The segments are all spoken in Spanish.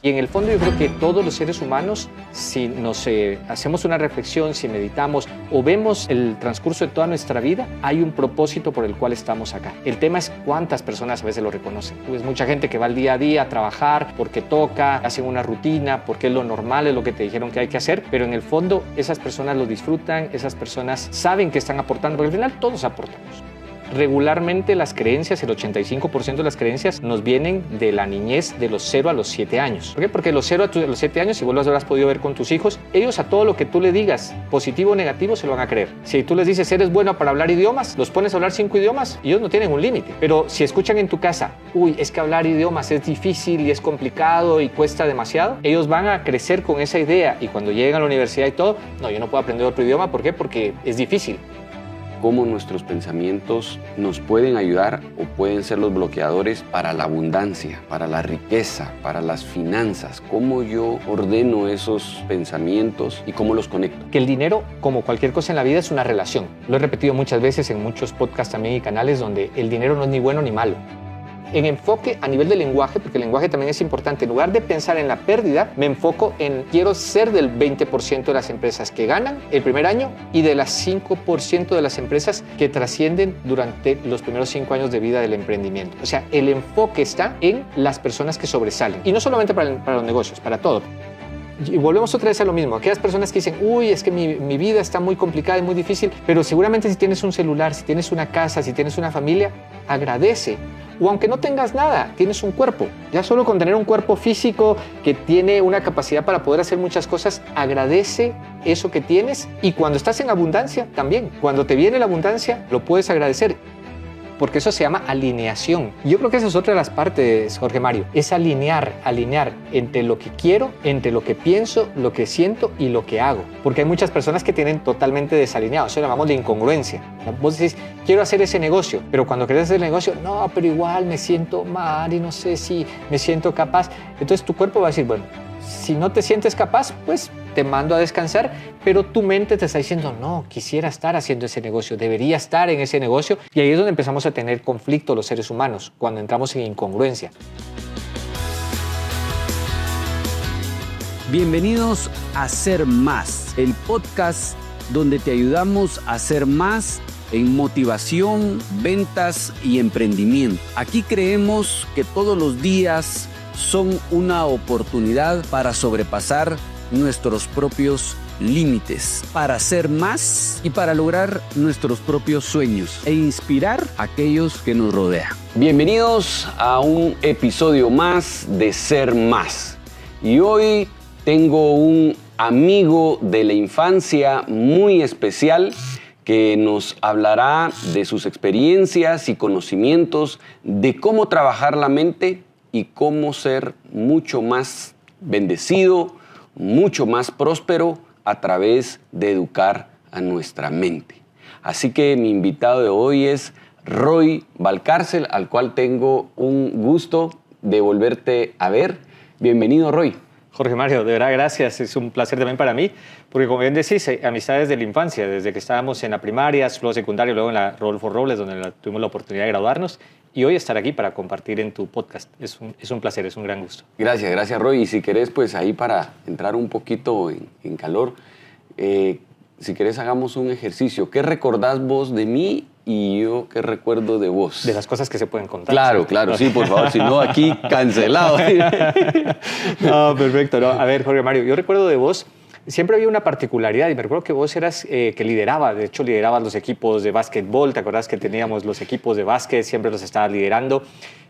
Y en el fondo yo creo que todos los seres humanos, si nos hacemos una reflexión, si meditamos o vemos el transcurso de toda nuestra vida, hay un propósito por el cual estamos acá. El tema es cuántas personas a veces lo reconocen. Pues mucha gente que va al día a día a trabajar porque toca, hacen una rutina, porque es lo normal, es lo que te dijeron que hay que hacer, pero en el fondo esas personas lo disfrutan, esas personas saben que están aportando, porque al final todos aportamos. Regularmente las creencias, el 85% de las creencias nos vienen de la niñez de los 0 a los 7 años. ¿Por qué? Porque los 0 a los 7 años, si vos lo habrás podido ver con tus hijos, ellos a todo lo que tú le digas, positivo o negativo, se lo van a creer. Si tú les dices, eres bueno para hablar idiomas, los pones a hablar 5 idiomas, ellos no tienen un límite. Pero si escuchan en tu casa, uy, es que hablar idiomas es difícil y es complicado y cuesta demasiado, ellos van a crecer con esa idea y cuando llegan a la universidad y todo, no, yo no puedo aprender otro idioma. ¿Por qué? Porque es difícil. Cómo nuestros pensamientos nos pueden ayudar o pueden ser los bloqueadores para la abundancia, para la riqueza, para las finanzas. Cómo yo ordeno esos pensamientos y cómo los conecto. Que el dinero, como cualquier cosa en la vida, es una relación. Lo he repetido muchas veces en muchos podcasts también y canales donde el dinero no es ni bueno ni malo. En enfoque a nivel de lenguaje, porque el lenguaje también es importante, en lugar de pensar en la pérdida, me enfoco en quiero ser del 20% de las empresas que ganan el primer año y de las 5% de las empresas que trascienden durante los primeros 5 años de vida del emprendimiento. O sea, el enfoque está en las personas que sobresalen. Y no solamente para los negocios, para todo. Y volvemos otra vez a lo mismo. Aquellas personas que dicen, uy, es que mi vida está muy complicada y muy difícil, pero seguramente si tienes un celular, si tienes una casa, si tienes una familia, agradece. O aunque no tengas nada, tienes un cuerpo. Ya solo con tener un cuerpo físico que tiene una capacidad para poder hacer muchas cosas, agradece eso que tienes. Y cuando estás en abundancia, también. Cuando te viene la abundancia, lo puedes agradecer. Porque eso se llama alineación. Yo creo que esa es otra de las partes, Jorge Mario. Es alinear entre lo que quiero, entre lo que pienso, lo que siento y lo que hago. Porque hay muchas personas que tienen totalmente desalineado. Eso lo llamamos de incongruencia. Vos decís, quiero hacer ese negocio, pero cuando querés hacer el negocio, no, pero igual me siento mal y no sé si me siento capaz. Entonces tu cuerpo va a decir, bueno, si no te sientes capaz, pues te mando a descansar, pero tu mente te está diciendo, no, quisiera estar haciendo ese negocio, debería estar en ese negocio. Y ahí es donde empezamos a tener conflicto los seres humanos, cuando entramos en incongruencia. Bienvenidos a Ser Más, el podcast donde te ayudamos a ser más en motivación, ventas y emprendimiento. Aquí creemos que todos los días son una oportunidad para sobrepasar nuestros propios límites, para ser más y para lograr nuestros propios sueños e inspirar a aquellos que nos rodean. Bienvenidos a un episodio más de Ser Más. Y hoy tengo un amigo de la infancia muy especial que nos hablará de sus experiencias y conocimientos de cómo trabajar la mente y cómo ser mucho más bendecido, mucho más próspero a través de educar a nuestra mente. Así que mi invitado de hoy es Roy Valcárcel, al cual tengo un gusto de volverte a ver. Bienvenido, Roy. Jorge Mario, de verdad, gracias. Es un placer también para mí, porque como bien decís, amistades de la infancia, desde que estábamos en la primaria, luego secundaria, luego en la Rodolfo Robles, donde tuvimos la oportunidad de graduarnos, y hoy estar aquí para compartir en tu podcast. Es un placer, es un gran gusto. Gracias, Roy. Y si querés, pues ahí para entrar un poquito en calor, si querés hagamos un ejercicio. ¿Qué recordás vos de mí y yo qué recuerdo de vos? De las cosas que se pueden contar. Claro, sí, por favor, si no aquí cancelado. No, perfecto. No. A ver, Jorge Mario, yo recuerdo de vos, siempre había una particularidad y me recuerdo que vos eras que liderabas los equipos de básquetbol. ¿Te acordás que teníamos los equipos de básquet? Siempre los estabas liderando,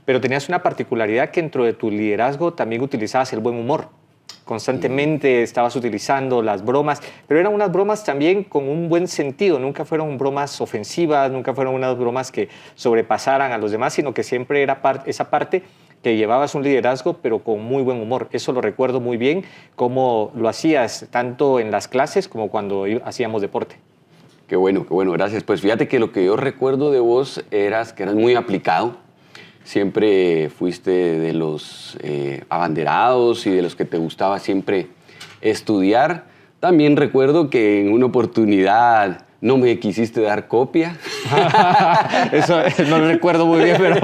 pero tenías una particularidad que dentro de tu liderazgo también utilizabas el buen humor. Constantemente estabas utilizando las bromas, pero eran unas bromas también con un buen sentido. Nunca fueron bromas ofensivas, nunca fueron unas bromas que sobrepasaran a los demás, sino que siempre era esa parte que llevabas un liderazgo, pero con muy buen humor. Eso lo recuerdo muy bien, cómo lo hacías tanto en las clases como cuando hacíamos deporte. Qué bueno, gracias. Pues fíjate que lo que yo recuerdo de vos eras que eras muy aplicado. Siempre fuiste de los abanderados y de los que te gustaba siempre estudiar. También recuerdo que en una oportunidad No me quisiste dar copia. Eso no lo recuerdo muy bien, pero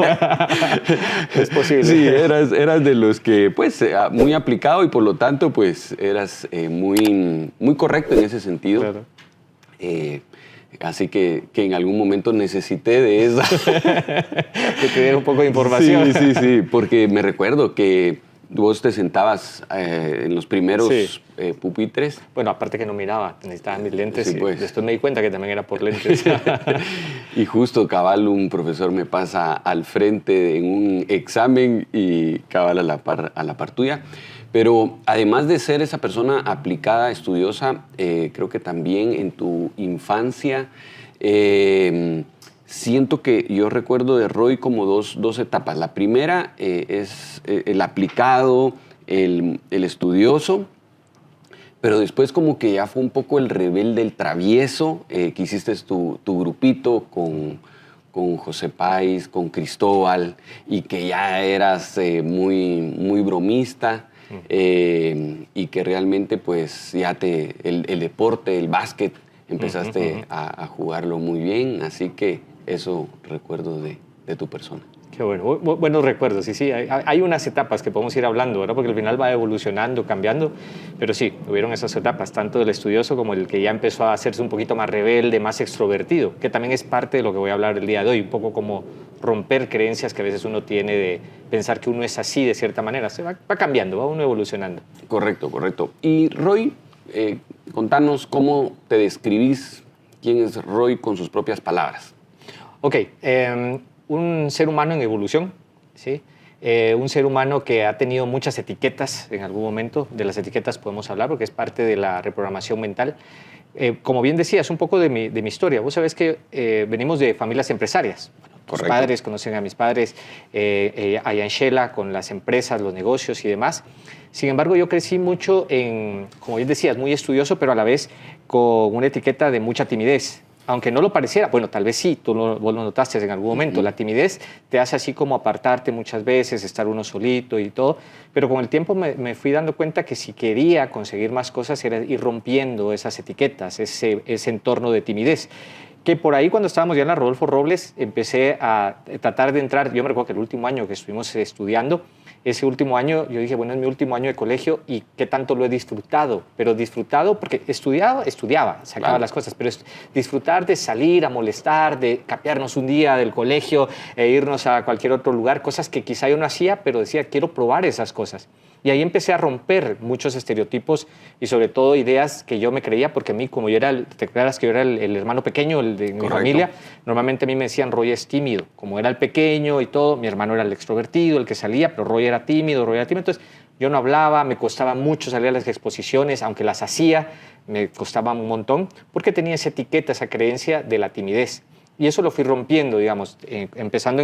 es posible. Sí, eras de los que, pues, muy aplicado y por lo tanto, pues, eras muy correcto en ese sentido. Claro. Así que en algún momento necesité de esa. Que te diera un poco de información. Sí, porque me recuerdo que vos te sentabas en los primeros pupitres. Bueno, aparte que no miraba, necesitaba mis lentes Sí, pues. y después me di cuenta que también era por lentes. Y justo cabal un profesor me pasa al frente en un examen y cabal a la par tuya. Pero además de ser esa persona aplicada, estudiosa, creo que también en tu infancia siento que yo recuerdo de Roy como dos etapas. La primera es el aplicado, el estudioso, pero después como que ya fue un poco el rebelde, el travieso, que hiciste tu grupito con José Páez, con Cristóbal, y que ya eras muy bromista. Y que realmente pues ya el deporte, el básquet, empezaste a jugarlo muy bien, así que eso recuerdo de tu persona. Qué bueno, buenos recuerdos, sí, hay unas etapas que podemos ir hablando, ¿verdad? Porque al final va evolucionando, cambiando, pero sí, hubieron esas etapas, tanto del estudioso como el que ya empezó a hacerse un poquito más rebelde, más extrovertido, que también es parte de lo que voy a hablar el día de hoy, un poco como romper creencias que a veces uno tiene de pensar que uno es así de cierta manera, se va cambiando, va uno evolucionando. Correcto. Y Roy, contanos cómo te describís, quién es Roy con sus propias palabras. Ok, un ser humano en evolución, ¿sí? Un ser humano que ha tenido muchas etiquetas en algún momento. De las etiquetas podemos hablar porque es parte de la reprogramación mental. Como bien decías, un poco de mi historia. Vos sabés que venimos de familias empresarias. Bueno, tus padres conocen a mis padres, a Yanshela con las empresas, los negocios y demás. Sin embargo, yo crecí mucho como bien decías, muy estudioso, pero a la vez con una etiqueta de mucha timidez. Aunque no lo pareciera, bueno, tal vez sí, vos lo notaste en algún momento, la timidez te hace así como apartarte muchas veces, estar uno solito y todo, pero con el tiempo me fui dando cuenta que si quería conseguir más cosas era ir rompiendo esas etiquetas, ese entorno de timidez. Que por ahí cuando estábamos ya en la Rodolfo Robles empecé a tratar de entrar, yo me recuerdo que el último año que estuvimos estudiando, ese último año yo dije, bueno, es mi último año de colegio y qué tanto lo he disfrutado, pero disfrutado porque estudiaba, sacaba las cosas, pero disfrutar de salir a molestar, de capearnos un día del colegio e irnos a cualquier otro lugar, cosas que quizá yo no hacía, pero decía, quiero probar esas cosas. Y ahí empecé a romper muchos estereotipos y sobre todo ideas que yo me creía, porque a mí, como yo era, te acuerdas que yo era el hermano pequeño el de mi familia, normalmente a mí me decían, Roy es tímido. Como era el pequeño y todo, mi hermano era el extrovertido, el que salía, pero Roy era tímido. Entonces yo no hablaba, me costaba mucho salir a las exposiciones, aunque las hacía, me costaba un montón, porque tenía esa etiqueta, esa creencia de la timidez. Y eso lo fui rompiendo, digamos, empezando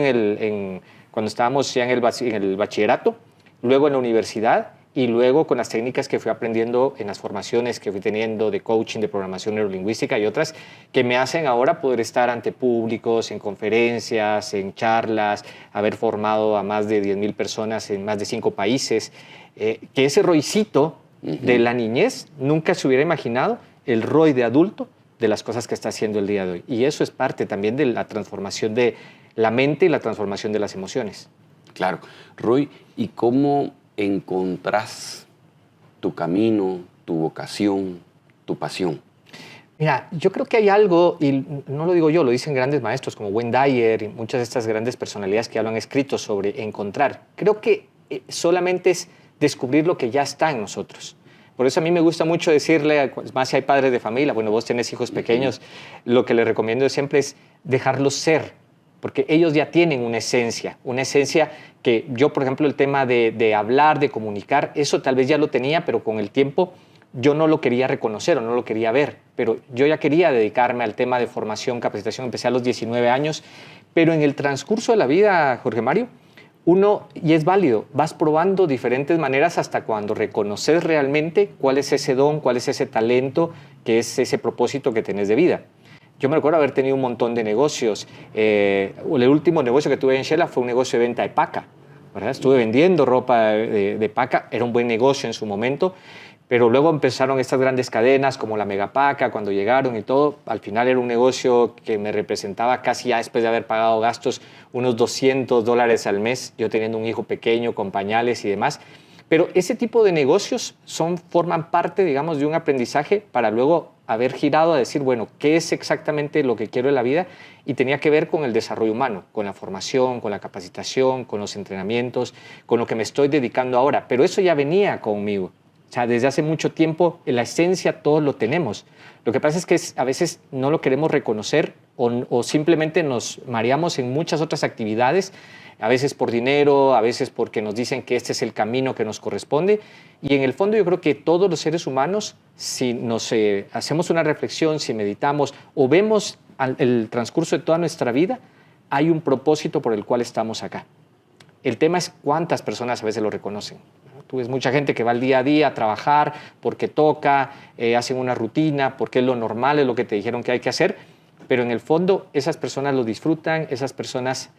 cuando estábamos ya en el bachillerato, luego en la universidad y luego con las técnicas que fui aprendiendo en las formaciones que fui teniendo de coaching, de programación neurolingüística y otras que me hacen ahora poder estar ante públicos, en conferencias, en charlas, haber formado a más de 10,000 personas en más de 5 países. Que ese Roycito de la niñez nunca se hubiera imaginado el Roy de adulto de las cosas que está haciendo el día de hoy. Y eso es parte también de la transformación de la mente y la transformación de las emociones. Claro. Roy, ¿y cómo encontrás tu camino, tu vocación, tu pasión? Mira, yo creo que hay algo, y no lo digo yo, lo dicen grandes maestros como Wayne Dyer y muchas de estas grandes personalidades que hablan escrito sobre encontrar. Creo que solamente es descubrir lo que ya está en nosotros. Por eso a mí me gusta mucho decirle, más si hay padres de familia, bueno, vos tenés hijos pequeños, lo que les recomiendo siempre es dejarlos ser, porque ellos ya tienen una esencia que yo, por ejemplo, el tema de hablar, de comunicar, eso tal vez ya lo tenía, pero con el tiempo yo no lo quería reconocer o no lo quería ver, pero yo ya quería dedicarme al tema de formación, capacitación, empecé a los 19 años, pero en el transcurso de la vida, Jorge Mario, y es válido, vas probando diferentes maneras hasta cuando reconoces realmente cuál es ese don, cuál es ese talento, que es ese propósito que tenés de vida. Yo me recuerdo haber tenido un montón de negocios. El último negocio que tuve en Shela fue un negocio de venta de paca, ¿verdad? Estuve vendiendo ropa de paca, era un buen negocio en su momento, Pero luego empezaron estas grandes cadenas como la Megapaca, cuando llegaron y todo. Al final era un negocio que me representaba casi ya después de haber pagado gastos unos $200 al mes, yo teniendo un hijo pequeño con pañales y demás. Pero ese tipo de negocios forman parte, digamos, de un aprendizaje para luego haber girado a decir, bueno, ¿qué es exactamente lo que quiero en la vida? Y tenía que ver con el desarrollo humano, con la formación, con la capacitación, con los entrenamientos, con lo que me estoy dedicando ahora. Pero eso ya venía conmigo. O sea, desde hace mucho tiempo, en la esencia todos lo tenemos. Lo que pasa es que a veces no lo queremos reconocer o simplemente nos mareamos en muchas otras actividades, a veces por dinero, a veces porque nos dicen que este es el camino que nos corresponde. Y en el fondo yo creo que todos los seres humanos, si nos hacemos una reflexión, si meditamos o vemos el transcurso de toda nuestra vida, hay un propósito por el cual estamos acá. El tema es cuántas personas a veces lo reconocen. Tú ves mucha gente que va al día a día a trabajar porque toca, hacen una rutina, porque es lo normal, es lo que te dijeron que hay que hacer, pero en el fondo esas personas lo disfrutan, esas personas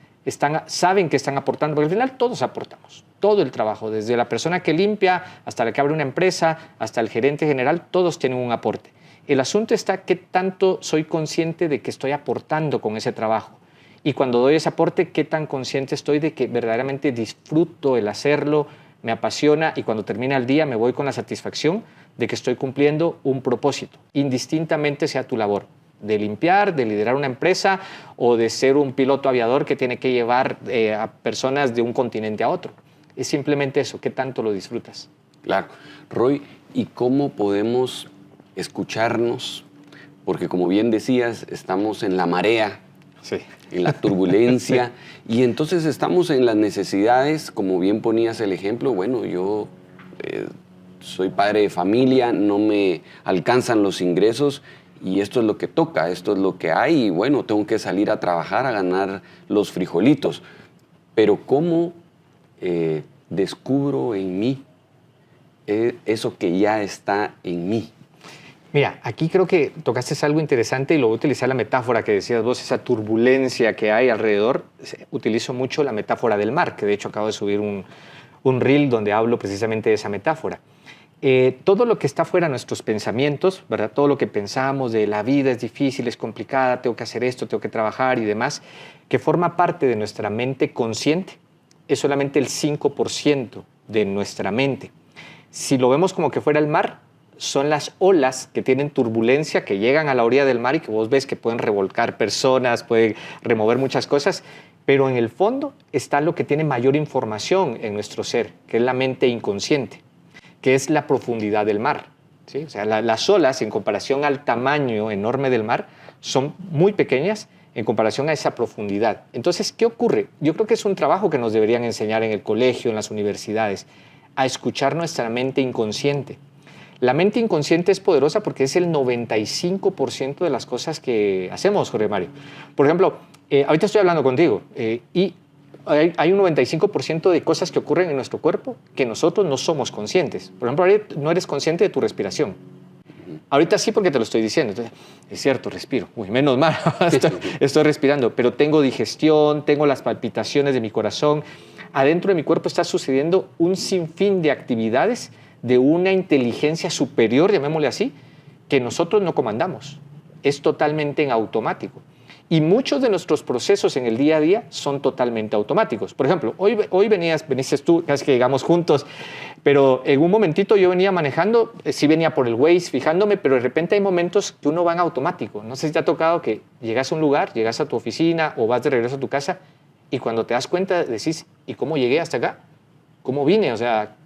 saben que están aportando, porque al final todos aportamos, todo el trabajo, desde la persona que limpia hasta la que abre una empresa, hasta el gerente general, todos tienen un aporte. El asunto está qué tanto soy consciente de que estoy aportando con ese trabajo. Y cuando doy ese aporte, qué tan consciente estoy de que verdaderamente disfruto el hacerlo, me apasiona y cuando termina el día me voy con la satisfacción de que estoy cumpliendo un propósito, indistintamente sea tu labor, de limpiar, de liderar una empresa o de ser un piloto aviador que tiene que llevar a personas de un continente a otro. Es simplemente eso, ¿qué tanto lo disfrutas? Claro. Roy, ¿y cómo podemos escucharnos? Porque como bien decías, estamos en la marea, sí, en la turbulencia, y entonces estamos en las necesidades, como bien ponías el ejemplo. Bueno, yo soy padre de familia, no me alcanzan los ingresos y esto es lo que toca, esto es lo que hay, y bueno, tengo que salir a trabajar a ganar los frijolitos. Pero ¿cómo descubro en mí eso que ya está en mí? Mira, aquí creo que tocaste algo interesante y lo voy a utilizar la metáfora que decías vos, esa turbulencia que hay alrededor. Utilizo mucho la metáfora del mar, que de hecho acabo de subir un reel donde hablo precisamente de esa metáfora. Todo lo que está fuera de nuestros pensamientos, ¿verdad? Todo lo que pensamos de la vida es difícil, es complicada, tengo que hacer esto, tengo que trabajar y demás, que forma parte de nuestra mente consciente, es solamente el 5% de nuestra mente. Si lo vemos como que fuera el mar, son las olas que tienen turbulencia, que llegan a la orilla del mar y que vos ves que pueden revolcar personas, pueden remover muchas cosas, pero en el fondo está lo que tiene mayor información en nuestro ser, que es la mente inconsciente, que es la profundidad del mar, ¿sí? O sea, las olas, en comparación al tamaño enorme del mar, son muy pequeñas en comparación a esa profundidad. Entonces, ¿qué ocurre? Yo creo que es un trabajo que nos deberían enseñar en el colegio, en las universidades, a escuchar nuestra mente inconsciente. La mente inconsciente es poderosa porque es el 95% de las cosas que hacemos, Jorge Mario. Por ejemplo, ahorita estoy hablando contigo y hay un 95% de cosas que ocurren en nuestro cuerpo que nosotros no somos conscientes. Por ejemplo, ahorita no eres consciente de tu respiración. Ahorita sí porque te lo estoy diciendo. Entonces, es cierto, respiro. Uy, menos mal, estoy respirando. Pero tengo digestión, tengo las palpitaciones de mi corazón. Adentro de mi cuerpo está sucediendo un sinfín de actividades de una inteligencia superior, llamémosle así, que nosotros no comandamos. Es totalmente en automático. Y muchos de nuestros procesos en el día a día son totalmente automáticos. Por ejemplo, hoy veniste tú, casi que llegamos juntos, pero en un momentito yo venía manejando, sí venía por el Waze fijándome, pero de repente hay momentos que uno va en automático. No sé si te ha tocado que llegas a un lugar, llegas a tu oficina o vas de regreso a tu casa y cuando te das cuenta decís, ¿y cómo llegué hasta acá? ¿Cómo vine? O sea,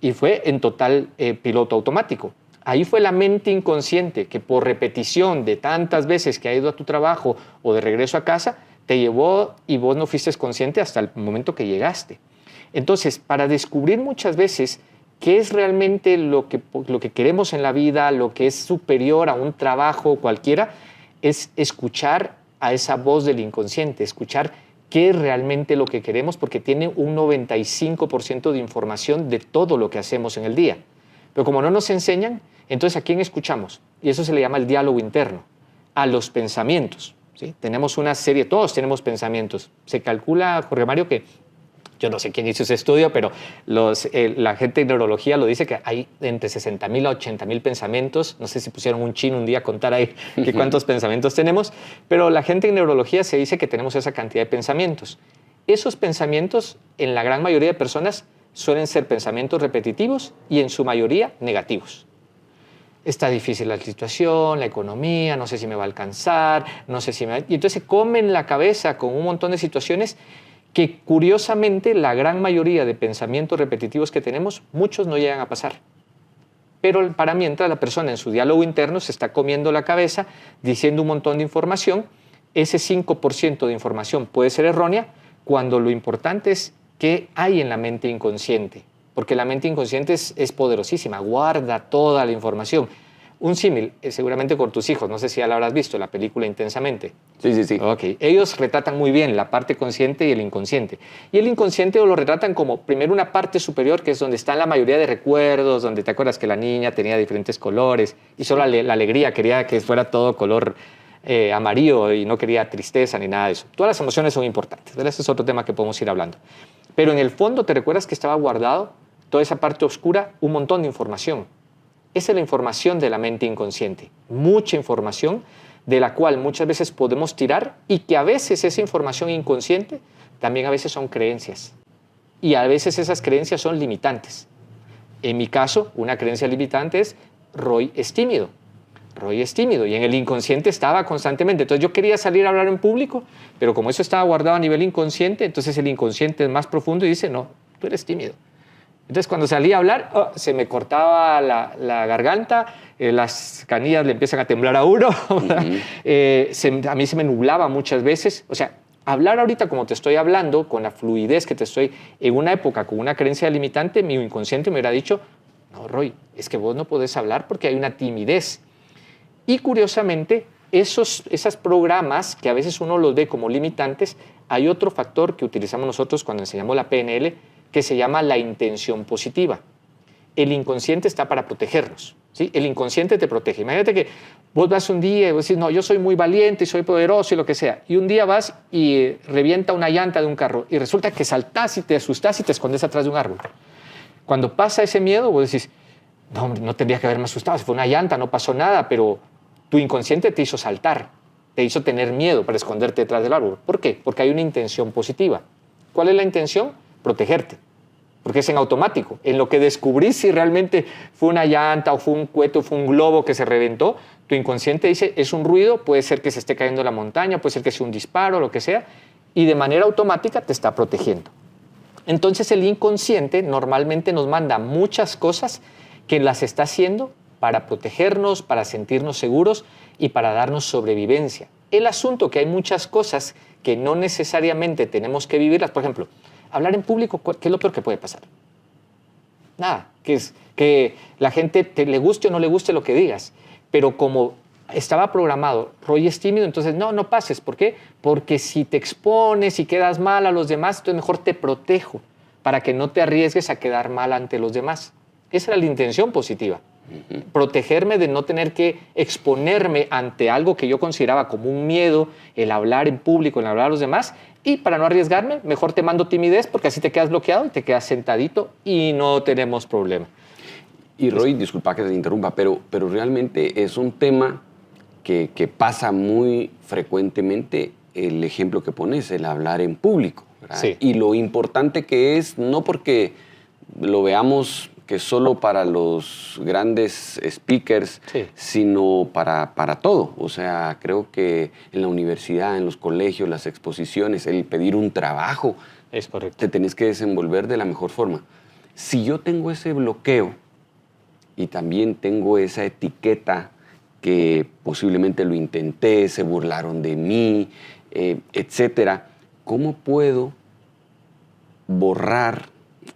y fue en total piloto automático. Ahí fue la mente inconsciente que por repetición de tantas veces que ha ido a tu trabajo o de regreso a casa, te llevó y vos no fuiste consciente hasta el momento que llegaste. Entonces, para descubrir muchas veces qué es realmente lo que queremos en la vida, lo que es superior a un trabajo cualquiera, es escuchar a esa voz del inconsciente, escuchar qué es realmente lo que queremos, porque tiene un 95% de información de todo lo que hacemos en el día. Pero como no nos enseñan, entonces ¿a quién escuchamos? Y eso se le llama el diálogo interno, a los pensamientos, ¿sí? Tenemos una serie, todos tenemos pensamientos. Se calcula, Jorge Mario, que yo no sé quién hizo ese estudio, pero la gente de neurología lo dice que hay entre 60.000 a 80.000 pensamientos. No sé si pusieron un chino un día a contar ahí que cuántos pensamientos tenemos, pero la gente en neurología se dice que tenemos esa cantidad de pensamientos. Esos pensamientos, en la gran mayoría de personas, suelen ser pensamientos repetitivos y en su mayoría negativos. Está difícil la situación, la economía, no sé si me va a alcanzar, no sé si me va... Y entonces se comen la cabeza con un montón de situaciones que curiosamente la gran mayoría de pensamientos repetitivos que tenemos, muchos no llegan a pasar. Pero para mientras la persona en su diálogo interno se está comiendo la cabeza, diciendo un montón de información, ese 5% de información puede ser errónea, cuando lo importante es qué hay en la mente inconsciente. Porque la mente inconsciente es poderosísima, guarda toda la información. Un símil, seguramente con tus hijos, no sé si ya la habrás visto, la película Intensamente. Sí. Okay. Ellos retratan muy bien la parte consciente y el inconsciente. Y el inconsciente lo retratan como primero una parte superior, que es donde están la mayoría de recuerdos, donde te acuerdas que la niña tenía diferentes colores y solo la alegría quería que fuera todo color amarillo y no quería tristeza ni nada de eso. Todas las emociones son importantes, ¿verdad? Ese es otro tema que podemos ir hablando. Pero en el fondo, ¿te recuerdas que estaba guardado toda esa parte oscura? Un montón de información. Esa es la información de la mente inconsciente. Mucha información de la cual muchas veces podemos tirar y que a veces esa información inconsciente también a veces son creencias. Y a veces esas creencias son limitantes. En mi caso, una creencia limitante es Roy es tímido. Roy es tímido y en el inconsciente estaba constantemente. Entonces yo quería salir a hablar en público, pero como eso estaba guardado a nivel inconsciente, entonces el inconsciente es más profundo y dice, no, tú eres tímido. Entonces cuando salía a hablar, se me cortaba la garganta, las canillas le empiezan a temblar a uno, a mí se me nublaba muchas veces. O sea, hablar ahorita como te estoy hablando, con la fluidez que te estoy, en una época con una creencia limitante, mi inconsciente me hubiera dicho, no, Roy, es que vos no podés hablar porque hay una timidez. Y curiosamente, esos programas que a veces uno los ve como limitantes, hay otro factor que utilizamos nosotros cuando enseñamos la PNL que se llama la intención positiva. El inconsciente está para protegernos, ¿sí? El inconsciente te protege. Imagínate que vos vas un día y vos decís, no, yo soy muy valiente y soy poderoso y lo que sea. Y un día vas y revienta una llanta de un carro y resulta que saltás y te asustás y te escondes atrás de un árbol. Cuando pasa ese miedo, vos decís, no, hombre, no tendría que haberme asustado, si fue una llanta, no pasó nada, pero tu inconsciente te hizo saltar, te hizo tener miedo para esconderte detrás del árbol. ¿Por qué? Porque hay una intención positiva. ¿Cuál es la intención? Protegerte. Porque es en automático. En lo que descubrís si realmente fue una llanta o fue un cohete o fue un globo que se reventó, tu inconsciente dice, es un ruido, puede ser que se esté cayendo la montaña, puede ser que sea un disparo, lo que sea, y de manera automática te está protegiendo. Entonces el inconsciente normalmente nos manda muchas cosas que las está haciendo para protegernos, para sentirnos seguros y para darnos sobrevivencia. El asunto que hay muchas cosas que no necesariamente tenemos que vivirlas. Por ejemplo, hablar en público, ¿qué es lo peor que puede pasar? Nada, que la gente le guste o no le guste lo que digas. Pero como estaba programado, Roy es tímido, entonces no pases. ¿Por qué? Porque si te expones y quedas mal a los demás, entonces mejor te protejo para que no te arriesgues a quedar mal ante los demás. Esa era la intención positiva. Protegerme de no tener que exponerme ante algo que yo consideraba como un miedo, el hablar en público, el hablar a los demás, y para no arriesgarme, mejor te mando timidez porque así te quedas bloqueado y te quedas sentadito y no tenemos problema. Y Roy, disculpa que te interrumpa, pero realmente es un tema que pasa muy frecuentemente, el ejemplo que pones, el hablar en público, ¿verdad? Sí. Y lo importante que es, no porque lo veamos que solo para los grandes speakers, sí, sino para todo. O sea, creo que en la universidad, en los colegios, las exposiciones, el pedir un trabajo, es correcto. te tenés que desenvolver de la mejor forma. Si yo tengo ese bloqueo y también tengo esa etiqueta que posiblemente lo intenté, se burlaron de mí, etcétera, ¿cómo puedo borrar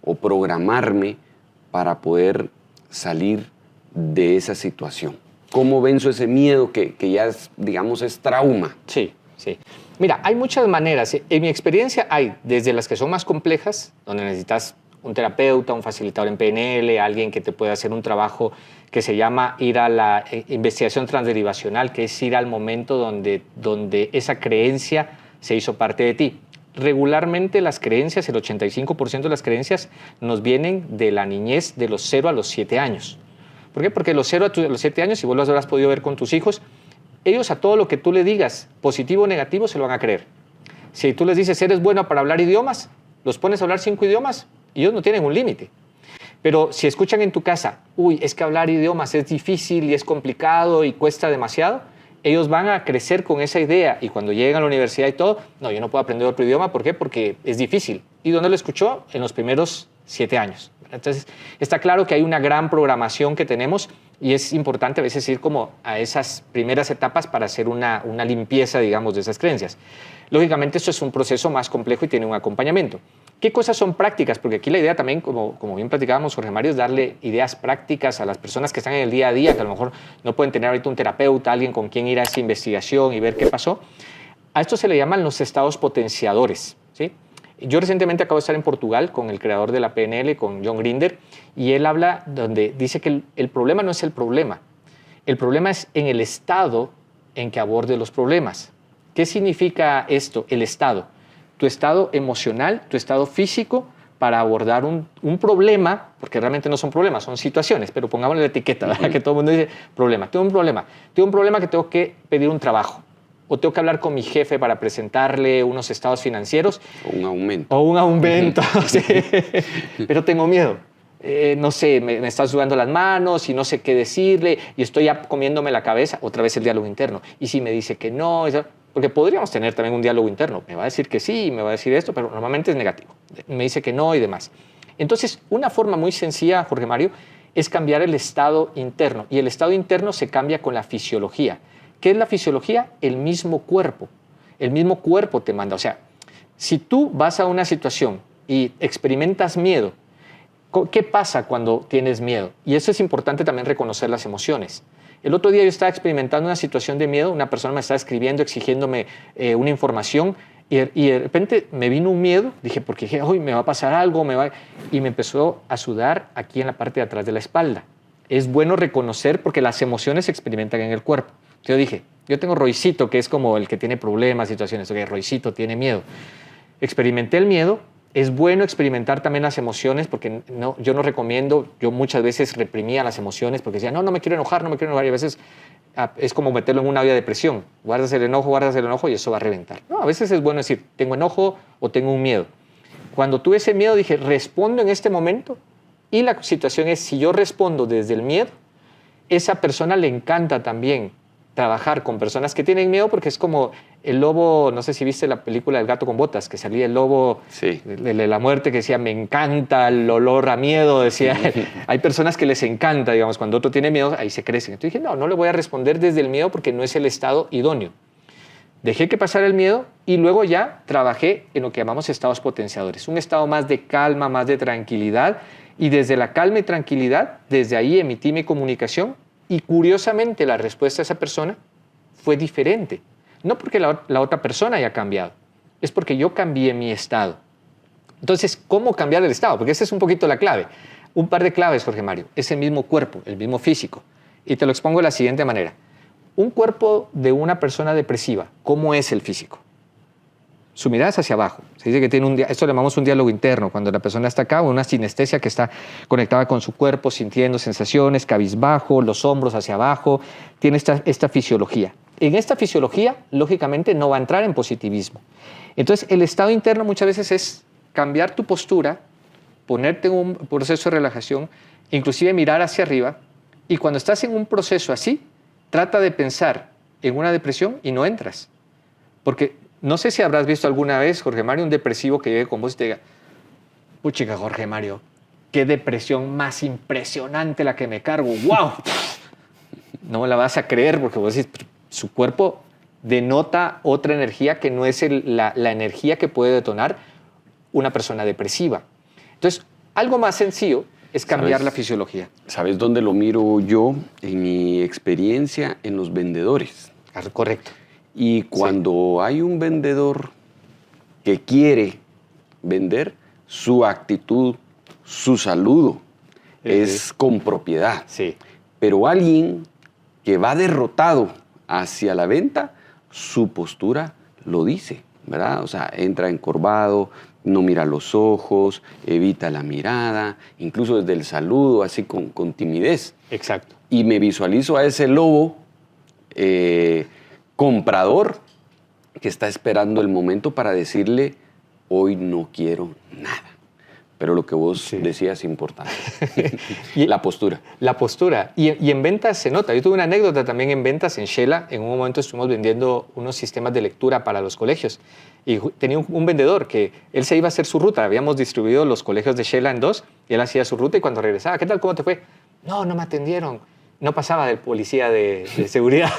o programarme para poder salir de esa situación? ¿Cómo venzo ese miedo que ya es, digamos, es trauma? Sí. Mira, hay muchas maneras. En mi experiencia hay desde las que son más complejas, donde necesitas un terapeuta, un facilitador en PNL, alguien que te pueda hacer un trabajo que se llama ir a la investigación transderivacional, que es ir al momento donde esa creencia se hizo parte de ti. Regularmente las creencias, el 85% de las creencias nos vienen de la niñez de los 0 a los 7 años. ¿Por qué? Porque los 0 a los 7 años, si vos lo habrás podido ver con tus hijos, ellos a todo lo que tú le digas, positivo o negativo, se lo van a creer. Si tú les dices, eres bueno para hablar idiomas, los pones a hablar 5 idiomas y ellos no tienen un límite. Pero si escuchan en tu casa, uy, es que hablar idiomas es difícil y es complicado y cuesta demasiado, ellos van a crecer con esa idea y cuando llegan a la universidad y todo, no, yo no puedo aprender otro idioma, ¿por qué? Porque es difícil. ¿Y dónde lo escuchó? En los primeros 7 años. Entonces, está claro que hay una gran programación que tenemos y es importante a veces ir como a esas primeras etapas para hacer una limpieza, digamos, de esas creencias. Lógicamente, esto es un proceso más complejo y tiene un acompañamiento. ¿Qué cosas son prácticas? Porque aquí la idea también, como bien platicábamos, Jorge Mario, es darle ideas prácticas a las personas que están en el día a día, que a lo mejor no pueden tener ahorita un terapeuta, alguien con quien ir a esa investigación y ver qué pasó. A esto se le llaman los estados potenciadores, ¿sí? Yo recientemente acabo de estar en Portugal con el creador de la PNL, con John Grinder, y él habla donde dice que el problema no es el problema es en el estado en que aborde los problemas. ¿Qué significa esto? El estado. Tu estado emocional, tu estado físico para abordar un problema, porque realmente no son problemas, son situaciones, pero pongámosle la etiqueta, ¿verdad? Que todo el mundo dice problema. Tengo un problema que tengo que pedir un trabajo, o tengo que hablar con mi jefe para presentarle unos estados financieros. O un aumento. O un aumento, sí. Pero tengo miedo. No sé, me están sudando las manos y no sé qué decirle y estoy ya comiéndome la cabeza, otra vez el diálogo interno. Y si me dice que no, porque podríamos tener también un diálogo interno, me va a decir que sí, me va a decir esto, pero normalmente es negativo. Me dice que no y demás. Entonces, una forma muy sencilla, Jorge Mario, es cambiar el estado interno. Y el estado interno se cambia con la fisiología. ¿Qué es la fisiología? El mismo cuerpo. El mismo cuerpo te manda. O sea, si tú vas a una situación y experimentas miedo, ¿qué pasa cuando tienes miedo? Y eso es importante también reconocer las emociones. El otro día yo estaba experimentando una situación de miedo, una persona me estaba escribiendo, exigiéndome una información y de repente me vino un miedo, dije, porque dije, hoy me va a pasar algo, y me empezó a sudar aquí en la parte de atrás de la espalda. Es bueno reconocer porque las emociones se experimentan en el cuerpo. Yo dije, yo tengo Roycito, que es como el que tiene problemas, situaciones, okay, Roycito tiene miedo. Experimenté el miedo. Es bueno experimentar también las emociones porque yo no recomiendo, yo muchas veces reprimía las emociones porque decía, no me quiero enojar, y a veces es como meterlo en una olla de presión, guardas el enojo y eso va a reventar. No, a veces es bueno decir, tengo enojo o tengo un miedo. Cuando tuve ese miedo dije, respondo en este momento y la situación es, si yo respondo desde el miedo, esa persona le encanta también trabajar con personas que tienen miedo porque es como el lobo, no sé si viste la película El gato con botas, que salía el lobo sí. de la muerte que decía, me encanta el olor a miedo, decía. Hay personas que les encanta, digamos, cuando otro tiene miedo, ahí se crecen. Entonces dije, no le voy a responder desde el miedo porque no es el estado idóneo. Dejé que pasara el miedo y luego ya trabajé en lo que llamamos estados potenciadores, un estado más de calma, más de tranquilidad, y desde la calma y tranquilidad, desde ahí emití mi comunicación. Y curiosamente la respuesta de esa persona fue diferente. No porque la otra persona haya cambiado, es porque yo cambié mi estado. Entonces, ¿cómo cambiar el estado? Porque esa es un poquito la clave. Un par de claves, Jorge Mario. Es el mismo cuerpo, el mismo físico. Y te lo expongo de la siguiente manera. Un cuerpo de una persona depresiva, ¿cómo es el físico? Su mirada es hacia abajo. Se dice que tiene esto le llamamos un diálogo interno, cuando la persona está acá, o una sinestesia que está conectada con su cuerpo, sintiendo sensaciones, cabizbajo, los hombros hacia abajo, tiene esta fisiología. En esta fisiología, lógicamente, no va a entrar en positivismo. Entonces, el estado interno muchas veces es cambiar tu postura, ponerte en un proceso de relajación, inclusive mirar hacia arriba, y cuando estás en un proceso así, trata de pensar en una depresión y no entras. Porque no sé si habrás visto alguna vez, Jorge Mario, un depresivo que llegue con vos y te diga, puchica, Jorge Mario, qué depresión más impresionante la que me cargo, ¡wow! No me la vas a creer porque vos decís, su cuerpo denota otra energía que no es la energía que puede detonar una persona depresiva. Entonces, algo más sencillo es cambiar la fisiología. ¿Sabes dónde lo miro yo? En mi experiencia en los vendedores. Correcto. Y cuando hay un vendedor que quiere vender, su actitud, su saludo es con propiedad. Sí. Pero alguien que va derrotado hacia la venta, su postura lo dice. ¿verdad? O sea, entra encorvado, no mira los ojos, evita la mirada, incluso desde el saludo, así con timidez. Exacto. Y me visualizo a ese lobo comprador que está esperando el momento para decirle, hoy no quiero nada. Pero lo que vos decías es importante. La postura. La postura. Y en ventas se nota. Yo tuve una anécdota también en ventas en Shela. En un momento estuvimos vendiendo unos sistemas de lectura para los colegios. Y tenía un vendedor que él se iba a hacer su ruta. Habíamos distribuido los colegios de Shela en 2 y él hacía su ruta y cuando regresaba, ¿qué tal? ¿Cómo te fue? No me atendieron. No pasaba del policía de seguridad.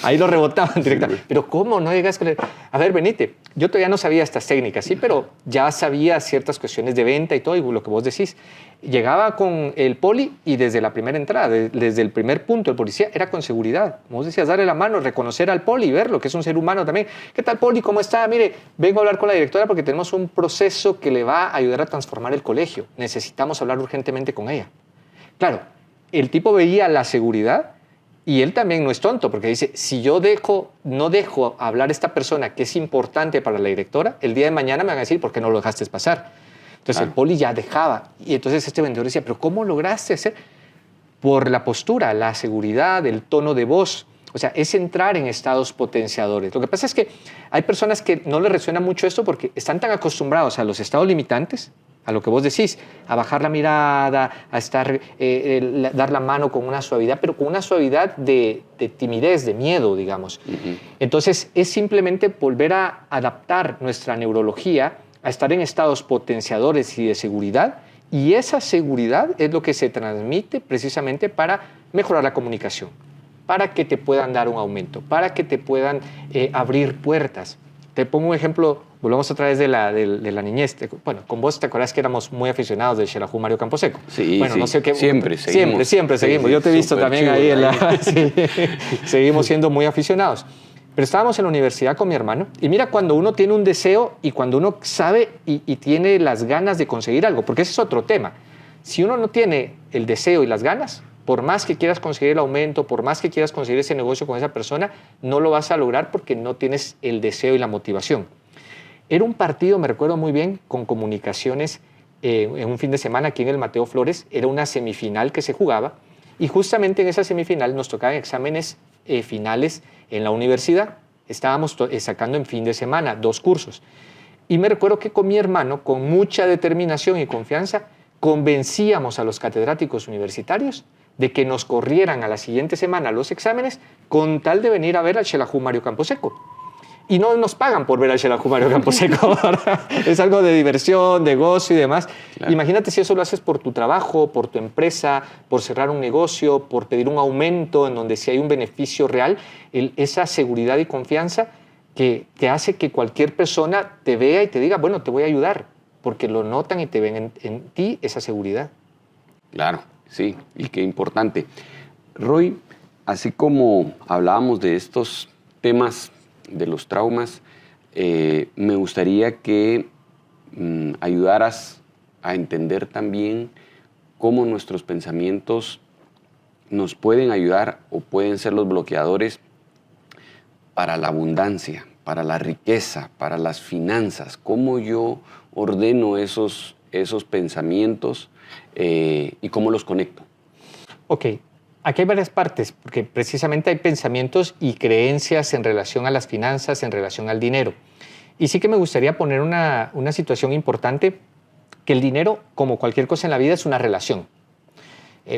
Ahí lo rebotaban directamente. Pero ¿cómo? No llegas con él. A ver, venite. Yo todavía no sabía estas técnicas, sí, pero ya sabía ciertas cuestiones de venta y todo, y lo que vos decís. Llegaba con el poli y desde la primera entrada, desde el primer punto, el policía era con seguridad. Como vos decías, darle la mano, reconocer al poli, verlo, que es un ser humano también. ¿Qué tal, poli? ¿Cómo está? Mire, vengo a hablar con la directora porque tenemos un proceso que le va a ayudar a transformar el colegio. Necesitamos hablar urgentemente con ella. Claro, el tipo veía la seguridad y él también no es tonto porque dice, si yo no dejo hablar a esta persona que es importante para la directora, el día de mañana me van a decir, ¿por qué no lo dejaste pasar? Entonces el poli ya dejaba. Y entonces este vendedor decía, ¿pero cómo lograste hacer? Por la postura, la seguridad, el tono de voz. O sea, es entrar en estados potenciadores. Lo que pasa es que hay personas que no les resuena mucho esto porque están tan acostumbrados a los estados limitantes, a lo que vos decís, a bajar la mirada, a dar la mano con una suavidad, pero con una suavidad de timidez, de miedo, digamos. Entonces, es simplemente volver a adaptar nuestra neurología a estar en estados potenciadores y de seguridad, y esa seguridad es lo que se transmite precisamente para mejorar la comunicación, para que te puedan dar un aumento, para que te puedan abrir puertas. Te pongo un ejemplo, volvamos otra vez de la niñez. Bueno, con vos te acordás que éramos muy aficionados de Xelajú Mario Camposeco. Sí, bueno, sí. No sé qué, siempre seguimos. Siempre seguimos. Yo te he visto también chulo, ahí. Seguimos siendo muy aficionados. Pero estábamos en la universidad con mi hermano y mira cuando uno tiene un deseo y cuando uno sabe y tiene las ganas de conseguir algo, porque ese es otro tema. Si uno no tiene el deseo y las ganas, por más que quieras conseguir el aumento, por más que quieras conseguir ese negocio con esa persona, no lo vas a lograr porque no tienes el deseo y la motivación. Era un partido, me recuerdo muy bien, con Comunicaciones en un fin de semana aquí en el Mateo Flores. Era una semifinal que se jugaba y justamente en esa semifinal nos tocaban exámenes finales en la universidad. Estábamos sacando en fin de semana 2 cursos. Y me recuerdo que con mi hermano, con mucha determinación y confianza, convencíamos a los catedráticos universitarios de que nos corrieran a la siguiente semana los exámenes con tal de venir a ver al Xelajú Mario Camposeco. Y no nos pagan por ver al Xelajú Mario Camposeco. Es algo de diversión, de gozo y demás. Claro. Imagínate si eso lo haces por tu trabajo, por tu empresa, por cerrar un negocio, por pedir un aumento en donde si hay un beneficio real, esa seguridad y confianza que hace que cualquier persona te vea y te diga, bueno, te voy a ayudar, porque lo notan y te ven en ti esa seguridad. Claro, sí, y qué importante. Roy, así como hablábamos de estos temas de los traumas, me gustaría que ayudaras a entender también cómo nuestros pensamientos nos pueden ayudar o pueden ser los bloqueadores para la abundancia, para la riqueza, para las finanzas. Cómo yo ordeno esos pensamientos y cómo los conecto. Ok. Aquí hay varias partes, porque precisamente hay pensamientos y creencias en relación a las finanzas, en relación al dinero. Y sí que me gustaría poner una situación importante, que el dinero, como cualquier cosa en la vida, es una relación.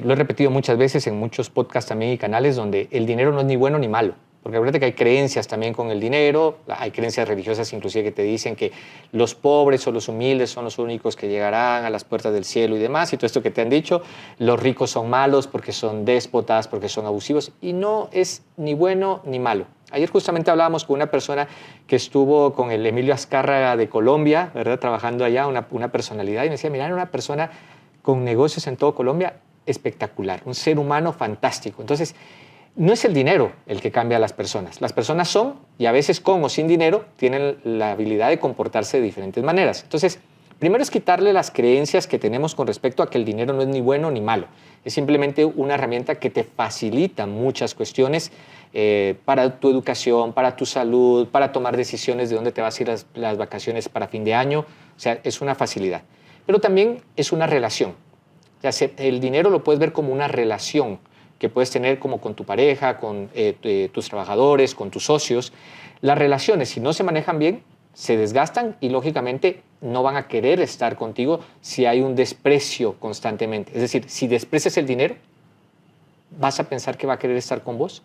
Lo he repetido muchas veces en muchos podcasts también y canales donde el dinero no es ni bueno ni malo. Porque acuérdate que hay creencias también con el dinero, hay creencias religiosas inclusive que te dicen que los pobres o los humildes son los únicos que llegarán a las puertas del cielo y demás, y todo esto que te han dicho, los ricos son malos porque son déspotas, porque son abusivos, y no es ni bueno ni malo. Ayer justamente hablábamos con una persona que estuvo con el Emilio Azcárraga de Colombia, ¿verdad? Trabajando allá, una personalidad, y me decía, mira, era una persona con negocios en todo Colombia espectacular, un ser humano fantástico. Entonces, no es el dinero el que cambia a las personas. Las personas son, y a veces con o sin dinero, tienen la habilidad de comportarse de diferentes maneras. Entonces, Primero es quitarle las creencias que tenemos con respecto a que el dinero no es ni bueno ni malo. Es simplemente una herramienta que te facilita muchas cuestiones para tu educación, para tu salud, para tomar decisiones de dónde te vas a ir las vacaciones para fin de año. O sea, es una facilidad. Pero también es una relación. O sea, el dinero lo puedes ver como una relación que puedes tener como con tu pareja, con tus trabajadores, con tus socios. Las relaciones, si no se manejan bien, se desgastan y lógicamente no van a querer estar contigo si hay un desprecio constantemente. Es decir, si desprecias el dinero, ¿vas a pensar que va a querer estar con vos?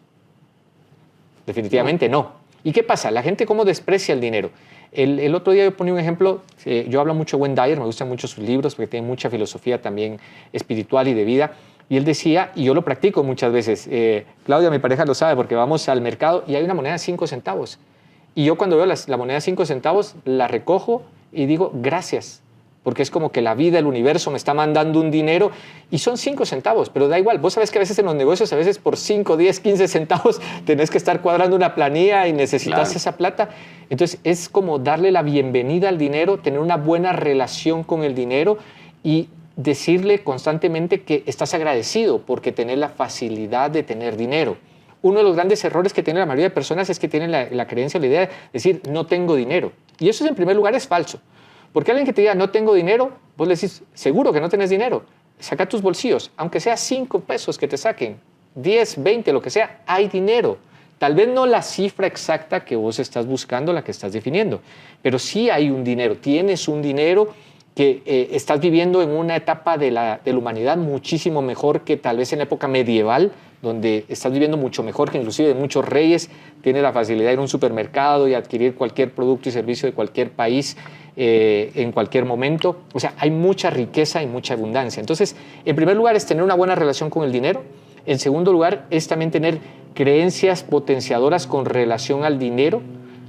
Definitivamente no. ¿Y qué pasa? La gente cómo desprecia el dinero. El otro día yo ponía un ejemplo, yo hablo mucho de Wayne Dyer, me gustan mucho sus libros porque tiene mucha filosofía también espiritual y de vida. Y él decía, y yo lo practico muchas veces, Claudia, mi pareja lo sabe porque vamos al mercado y hay una moneda de 5 centavos. Y yo cuando veo la moneda de 5 centavos, la recojo y digo, gracias, porque es como que la vida, el universo me está mandando un dinero y son 5 centavos, pero da igual. Vos sabés que a veces en los negocios, a veces por 5, 10, 15 centavos tenés que estar cuadrando una planilla y necesitas esa plata. Entonces es como darle la bienvenida al dinero, tener una buena relación con el dinero y decirle constantemente que estás agradecido porque tenés la facilidad de tener dinero. Uno de los grandes errores que tiene la mayoría de personas es que tienen la creencia o la idea de decir no tengo dinero. Y eso en primer lugar es falso. Porque alguien que te diga no tengo dinero, vos le decís seguro que no tenés dinero. Saca tus bolsillos, aunque sea 5 pesos que te saquen, 10, 20, lo que sea, hay dinero. Tal vez no la cifra exacta que vos estás buscando, la que estás definiendo, pero sí hay un dinero, tienes un dinero que estás viviendo en una etapa de la humanidad muchísimo mejor que tal vez en la época medieval, donde estás viviendo mucho mejor que inclusive de muchos reyes, tienes la facilidad de ir a un supermercado y adquirir cualquier producto y servicio de cualquier país en cualquier momento. O sea, hay mucha riqueza y mucha abundancia. Entonces, en primer lugar es tener una buena relación con el dinero. En segundo lugar es también tener creencias potenciadoras con relación al dinero.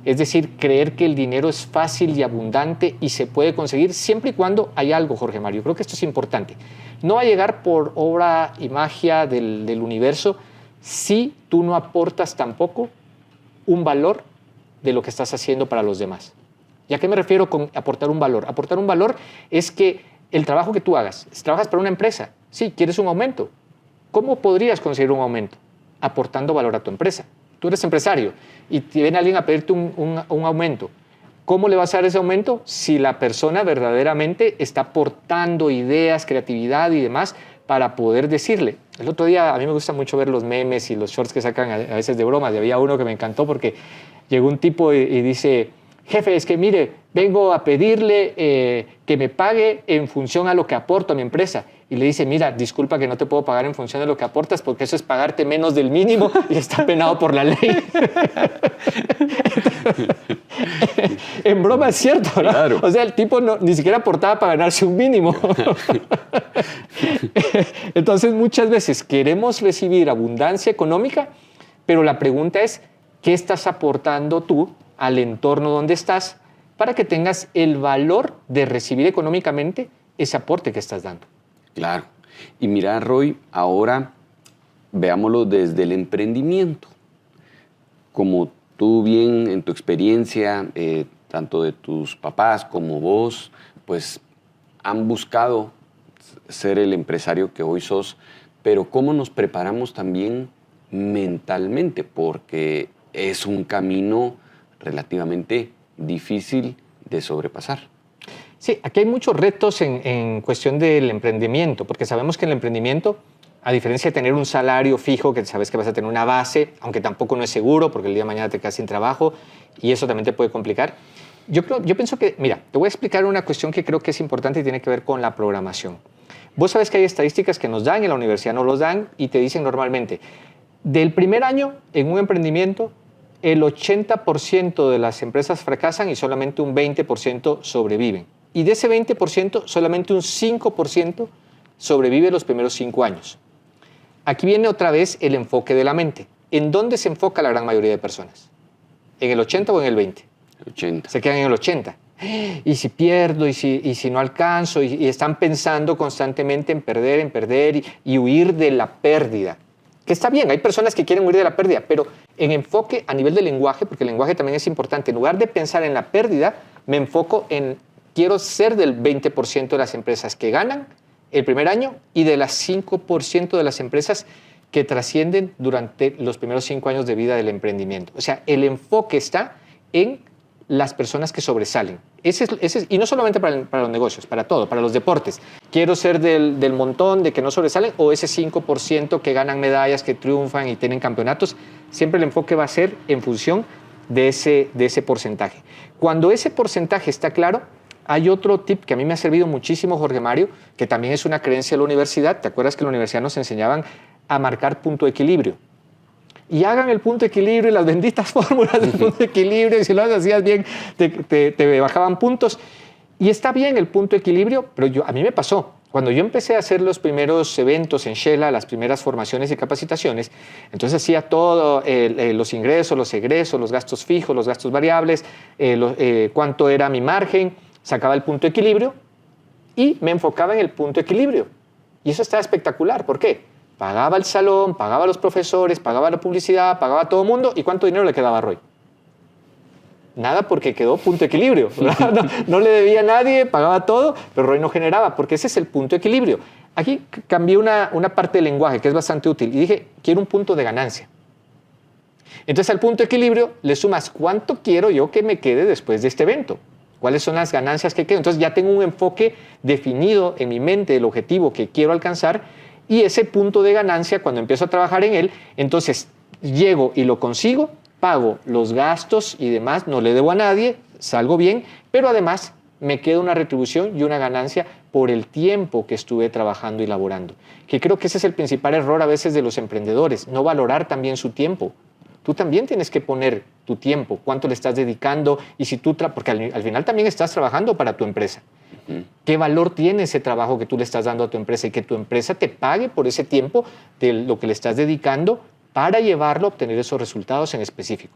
Es decir, creer que el dinero es fácil y abundante y se puede conseguir siempre y cuando hay algo, Jorge Mario. Creo que esto es importante. No va a llegar por obra y magia del universo si tú no aportas tampoco un valor de lo que estás haciendo para los demás. ¿Y a qué me refiero con aportar un valor? Aportar un valor es que el trabajo que tú hagas, si trabajas para una empresa, sí, quieres un aumento. ¿Cómo podrías conseguir un aumento? Aportando valor a tu empresa. Tú eres empresario y te viene alguien a pedirte un aumento. ¿Cómo le vas a dar ese aumento? Si la persona verdaderamente está aportando ideas, creatividad y demás para poder decirle. El otro día a mí me gusta mucho ver los memes y los shorts que sacan a veces de bromas. Y había uno que me encantó porque llegó un tipo y dice, jefe, es que mire, vengo a pedirle que me pague en función a lo que aporto a mi empresa. Y le dice, mira, disculpa que no te puedo pagar en función de lo que aportas porque eso es pagarte menos del mínimo y está penado por la ley. En broma es cierto, ¿no? Claro. O sea, el tipo ni siquiera aportaba para ganarse un mínimo. Entonces, muchas veces queremos recibir abundancia económica, pero la pregunta es, ¿qué estás aportando tú al entorno donde estás para que tengas el valor de recibir económicamente ese aporte que estás dando? Claro. Y mira, Roy, ahora veámoslo desde el emprendimiento. Como tú bien en tu experiencia, tanto de tus papás como vos, pues han buscado ser el empresario que hoy sos, pero ¿cómo nos preparamos también mentalmente? Porque es un camino relativamente difícil de sobrepasar. Sí, aquí hay muchos retos en cuestión del emprendimiento, porque sabemos que el emprendimiento, a diferencia de tener un salario fijo, que sabes que vas a tener una base, aunque tampoco no es seguro, porque el día de mañana te quedas sin trabajo y eso también te puede complicar. Yo pienso que, mira, te voy a explicar una cuestión que creo que es importante y tiene que ver con la programación. Vos sabes que hay estadísticas que nos dan, en la universidad no los dan, y te dicen normalmente, del primer año en un emprendimiento, el 80% de las empresas fracasan y solamente un 20% sobreviven. Y de ese 20%, solamente un 5% sobrevive los primeros 5 años. Aquí viene otra vez el enfoque de la mente. ¿En dónde se enfoca la gran mayoría de personas? ¿En el 80 o en el 20? El 80. Se quedan en el 80. Y si pierdo, y si no alcanzo, y están pensando constantemente en perder y huir de la pérdida. Que está bien, hay personas que quieren huir de la pérdida, pero en enfoque a nivel de lenguaje, porque el lenguaje también es importante, en lugar de pensar en la pérdida, me enfoco en quiero ser del 20% de las empresas que ganan el primer año y de las 5% de las empresas que trascienden durante los primeros 5 años de vida del emprendimiento. O sea, el enfoque está en las personas que sobresalen. Y no solamente para los negocios, para todo, para los deportes. Quiero ser del montón de que no sobresalen o ese 5% que ganan medallas, que triunfan y tienen campeonatos. Siempre el enfoque va a ser en función de ese porcentaje. Cuando ese porcentaje está claro, hay otro tip que a mí me ha servido muchísimo, Jorge Mario, que también es una creencia de la universidad. ¿Te acuerdas que en la universidad nos enseñaban a marcar punto de equilibrio? Y hagan el punto de equilibrio y las benditas fórmulas del punto de equilibrio, y si lo hacías bien, te bajaban puntos. Y está bien el punto de equilibrio, pero a mí me pasó. Cuando yo empecé a hacer los primeros eventos en Shela, las primeras formaciones y capacitaciones, entonces hacía todo, los ingresos, los egresos, los gastos fijos, los gastos variables, cuánto era mi margen, sacaba el punto de equilibrio y me enfocaba en el punto de equilibrio. Y eso estaba espectacular. ¿Por qué? Pagaba el salón, pagaba a los profesores, pagaba la publicidad, pagaba a todo el mundo. ¿Y cuánto dinero le quedaba a Roy? Nada, porque quedó punto de equilibrio. No le debía a nadie, pagaba todo, pero Roy no generaba, porque ese es el punto de equilibrio. Aquí cambié una parte del lenguaje que es bastante útil y dije, quiero un punto de ganancia. Entonces al punto de equilibrio le sumas cuánto quiero yo que me quede después de este evento. ¿Cuáles son las ganancias que quedan? Entonces ya tengo un enfoque definido en mi mente del objetivo que quiero alcanzar. Y ese punto de ganancia, cuando empiezo a trabajar en él, entonces llego y lo consigo, pago los gastos y demás, no le debo a nadie, salgo bien, pero además me queda una retribución y una ganancia por el tiempo que estuve trabajando y laborando. Que creo que ese es el principal error a veces de los emprendedores, no valorar también su tiempo. Tú también tienes que poner tu tiempo, cuánto le estás dedicando y si tú, porque al final también estás trabajando para tu empresa. ¿Qué valor tiene ese trabajo que tú le estás dando a tu empresa y que tu empresa te pague por ese tiempo de lo que le estás dedicando para llevarlo a obtener esos resultados en específico?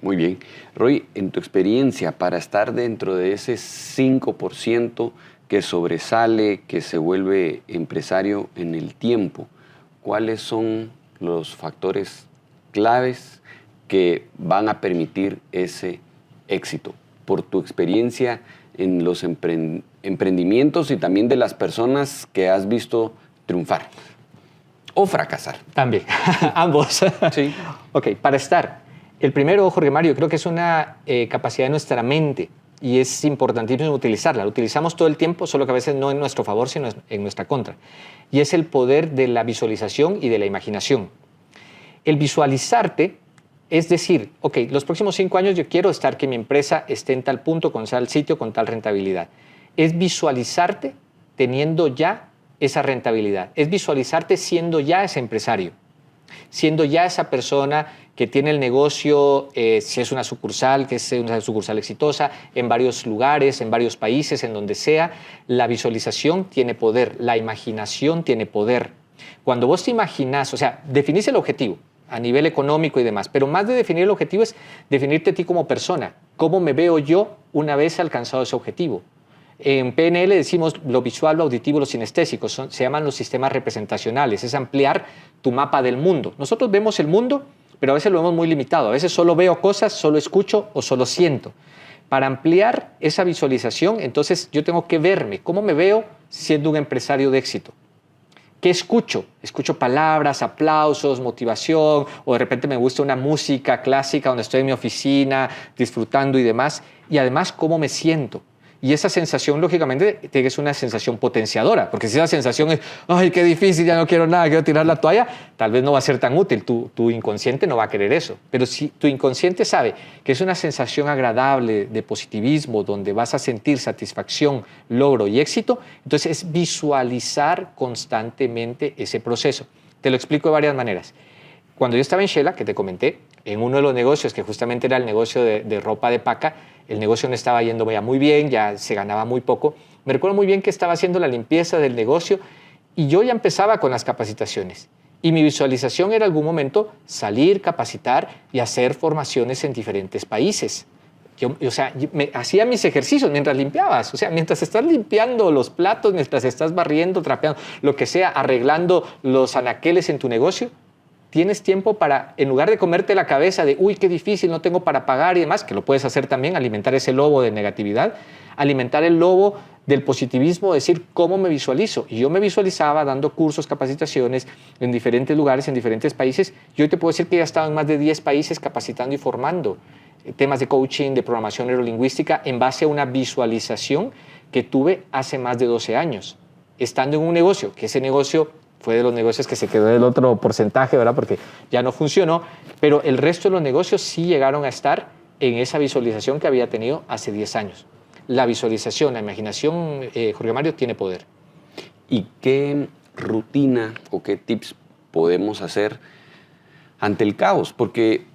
Muy bien. Roy, en tu experiencia, para estar dentro de ese 5% que sobresale, que se vuelve empresario en el tiempo, ¿cuáles son los factores claves que van a permitir ese éxito? Por tu experiencia en los emprendimientos y también de las personas que has visto triunfar o fracasar. También, ambos. Sí. Ok, para estar. El primero, Jorge Mario, creo que es una capacidad de nuestra mente y es importantísimo utilizarla. La utilizamos todo el tiempo, solo que a veces no en nuestro favor, sino en nuestra contra. Y es el poder de la visualización y de la imaginación. El visualizarte es decir, ok, los próximos 5 años yo quiero estar que mi empresa esté en tal punto, con tal sitio, con tal rentabilidad. Es visualizarte teniendo ya esa rentabilidad. Es visualizarte siendo ya ese empresario, siendo ya esa persona que tiene el negocio, si es una sucursal, que es una sucursal exitosa, en varios lugares, en varios países, en donde sea. La visualización tiene poder, la imaginación tiene poder. Cuando vos te imaginas, o sea, definís el objetivo a nivel económico y demás, pero más de definir el objetivo es definirte a ti como persona. ¿Cómo me veo yo una vez alcanzado ese objetivo? En PNL decimos lo visual, lo auditivo, lo sinestésico, se llaman los sistemas representacionales, es ampliar tu mapa del mundo. Nosotros vemos el mundo, pero a veces lo vemos muy limitado, a veces solo veo cosas, solo escucho o solo siento. Para ampliar esa visualización, entonces yo tengo que verme, ¿cómo me veo siendo un empresario de éxito? ¿Qué escucho? Escucho palabras, aplausos, motivación, o de repente me gusta una música clásica donde estoy en mi oficina disfrutando y demás. Y además, ¿cómo me siento? Y esa sensación, lógicamente, es una sensación potenciadora, porque si esa sensación es, ¡ay, qué difícil, ya no quiero nada, quiero tirar la toalla!, tal vez no va a ser tan útil, tu inconsciente no va a querer eso. Pero si tu inconsciente sabe que es una sensación agradable de positivismo, donde vas a sentir satisfacción, logro y éxito, entonces es visualizar constantemente ese proceso. Te lo explico de varias maneras. Cuando yo estaba en Shela, que te comenté, en uno de los negocios, que justamente era el negocio de ropa de paca, el negocio no estaba yendo ya muy bien, ya se ganaba muy poco. Me recuerdo muy bien que estaba haciendo la limpieza del negocio y yo ya empezaba con las capacitaciones. Y mi visualización era en algún momento salir, capacitar y hacer formaciones en diferentes países. Yo hacía mis ejercicios mientras limpiabas. O sea, mientras estás limpiando los platos, mientras estás barriendo, trapeando, lo que sea, arreglando los anaqueles en tu negocio, tienes tiempo para, en lugar de comerte la cabeza de, uy, qué difícil, no tengo para pagar y demás, que lo puedes hacer también, alimentar ese lobo de negatividad, alimentar el lobo del positivismo, decir, ¿cómo me visualizo? Y yo me visualizaba dando cursos, capacitaciones en diferentes lugares, en diferentes países, y hoy te puedo decir que ya he estado en más de 10 países capacitando y formando temas de coaching, de programación neurolingüística, en base a una visualización que tuve hace más de 12 años, estando en un negocio, que ese negocio fue de los negocios que se quedó del otro porcentaje, ¿verdad? Porque ya no funcionó, pero el resto de los negocios sí llegaron a estar en esa visualización que había tenido hace 10 años. La visualización, la imaginación, Jorge Mario, tiene poder. ¿Y qué rutina o qué tips podemos hacer ante el caos? Porque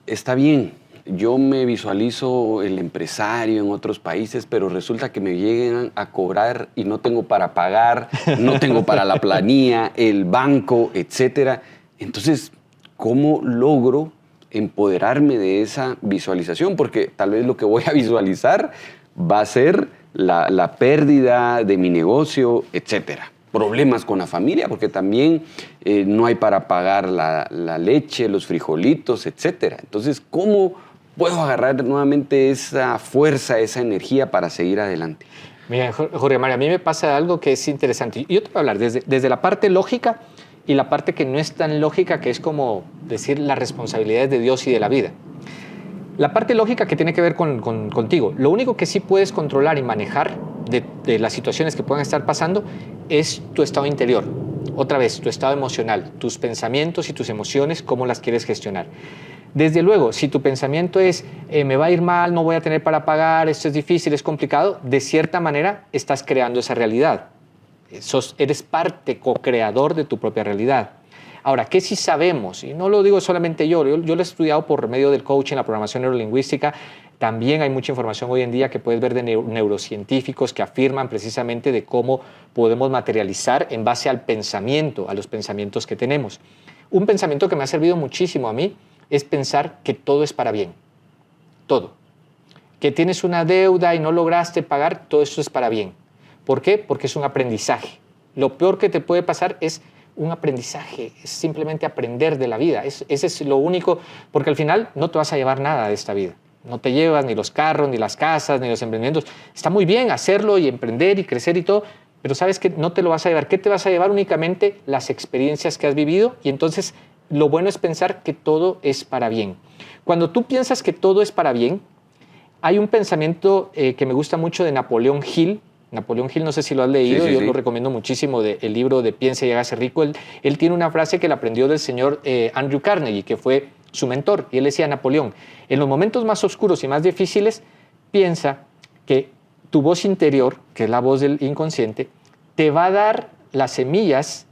está bien, yo me visualizo el empresario en otros países, pero resulta que me llegan a cobrar y no tengo para pagar, no tengo para la planilla, el banco, etc. Entonces, ¿cómo logro empoderarme de esa visualización? Porque tal vez lo que voy a visualizar va a ser la pérdida de mi negocio, etc. Problemas con la familia, porque también no hay para pagar la leche, los frijolitos, etc. Entonces, ¿cómo puedo agarrar nuevamente esa fuerza, esa energía para seguir adelante? Mira, Jorge Mario, a mí me pasa algo que es interesante. Yo te voy a hablar desde la parte lógica y la parte que no es tan lógica, que es como decir las responsabilidades de Dios y de la vida. La parte lógica que tiene que ver contigo. Lo único que sí puedes controlar y manejar de las situaciones que puedan estar pasando es tu estado interior. Otra vez, tu estado emocional, tus pensamientos y tus emociones, cómo las quieres gestionar. Desde luego, si tu pensamiento es me va a ir mal, no voy a tener para pagar, esto es difícil, es complicado, de cierta manera estás creando esa realidad. Eres parte, co-creador de tu propia realidad. Ahora, ¿qué sí sabemos? Y no lo digo solamente yo lo he estudiado por medio del coaching, la programación neurolingüística. También hay mucha información hoy en día que puedes ver de neurocientíficos que afirman precisamente de cómo podemos materializar en base al pensamiento, a los pensamientos que tenemos. Un pensamiento que me ha servido muchísimo a mí es pensar que todo es para bien. Todo. Que tienes una deuda y no lograste pagar, todo eso es para bien. ¿Por qué? Porque es un aprendizaje. Lo peor que te puede pasar es un aprendizaje, es simplemente aprender de la vida. Ese es lo único, porque al final no te vas a llevar nada de esta vida. No te llevas ni los carros, ni las casas, ni los emprendimientos. Está muy bien hacerlo y emprender y crecer y todo, pero sabes que no te lo vas a llevar. ¿Qué te vas a llevar? Únicamente las experiencias que has vivido, y entonces lo bueno es pensar que todo es para bien. Cuando tú piensas que todo es para bien, hay un pensamiento que me gusta mucho de Napoleón Hill. Napoleón Hill, no sé si lo has leído, yo lo recomiendo muchísimo, el libro de Piense y hágase rico. Él tiene una frase que la aprendió del señor Andrew Carnegie, que fue su mentor, y él decía a Napoleón, en los momentos más oscuros y más difíciles, piensa que tu voz interior, que es la voz del inconsciente, te va a dar las semillas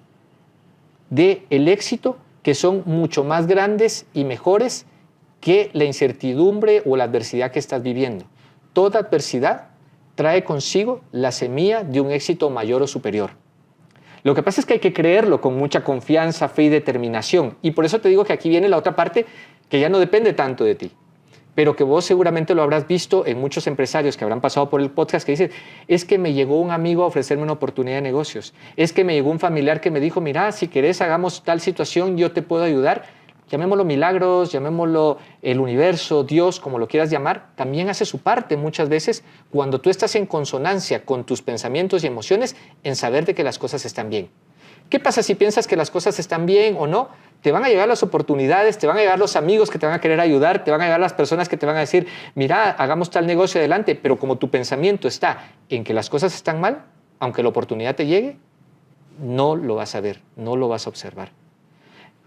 del éxito que son mucho más grandes y mejores que la incertidumbre o la adversidad que estás viviendo. Toda adversidad trae consigo la semilla de un éxito mayor o superior. Lo que pasa es que hay que creerlo con mucha confianza, fe y determinación. Y por eso te digo que aquí viene la otra parte que ya no depende tanto de ti, pero que vos seguramente lo habrás visto en muchos empresarios que habrán pasado por el podcast que dicen, es que me llegó un amigo a ofrecerme una oportunidad de negocios, es que me llegó un familiar que me dijo, mira, si querés hagamos tal situación, yo te puedo ayudar. Llamémoslo milagros, llamémoslo el universo, Dios, como lo quieras llamar, también hace su parte muchas veces cuando tú estás en consonancia con tus pensamientos y emociones en saber de que las cosas están bien. ¿Qué pasa si piensas que las cosas están bien o no? Te van a llegar las oportunidades, te van a llegar los amigos que te van a querer ayudar, te van a llegar las personas que te van a decir, mira, hagamos tal negocio adelante, pero como tu pensamiento está en que las cosas están mal, aunque la oportunidad te llegue, no lo vas a ver, no lo vas a observar.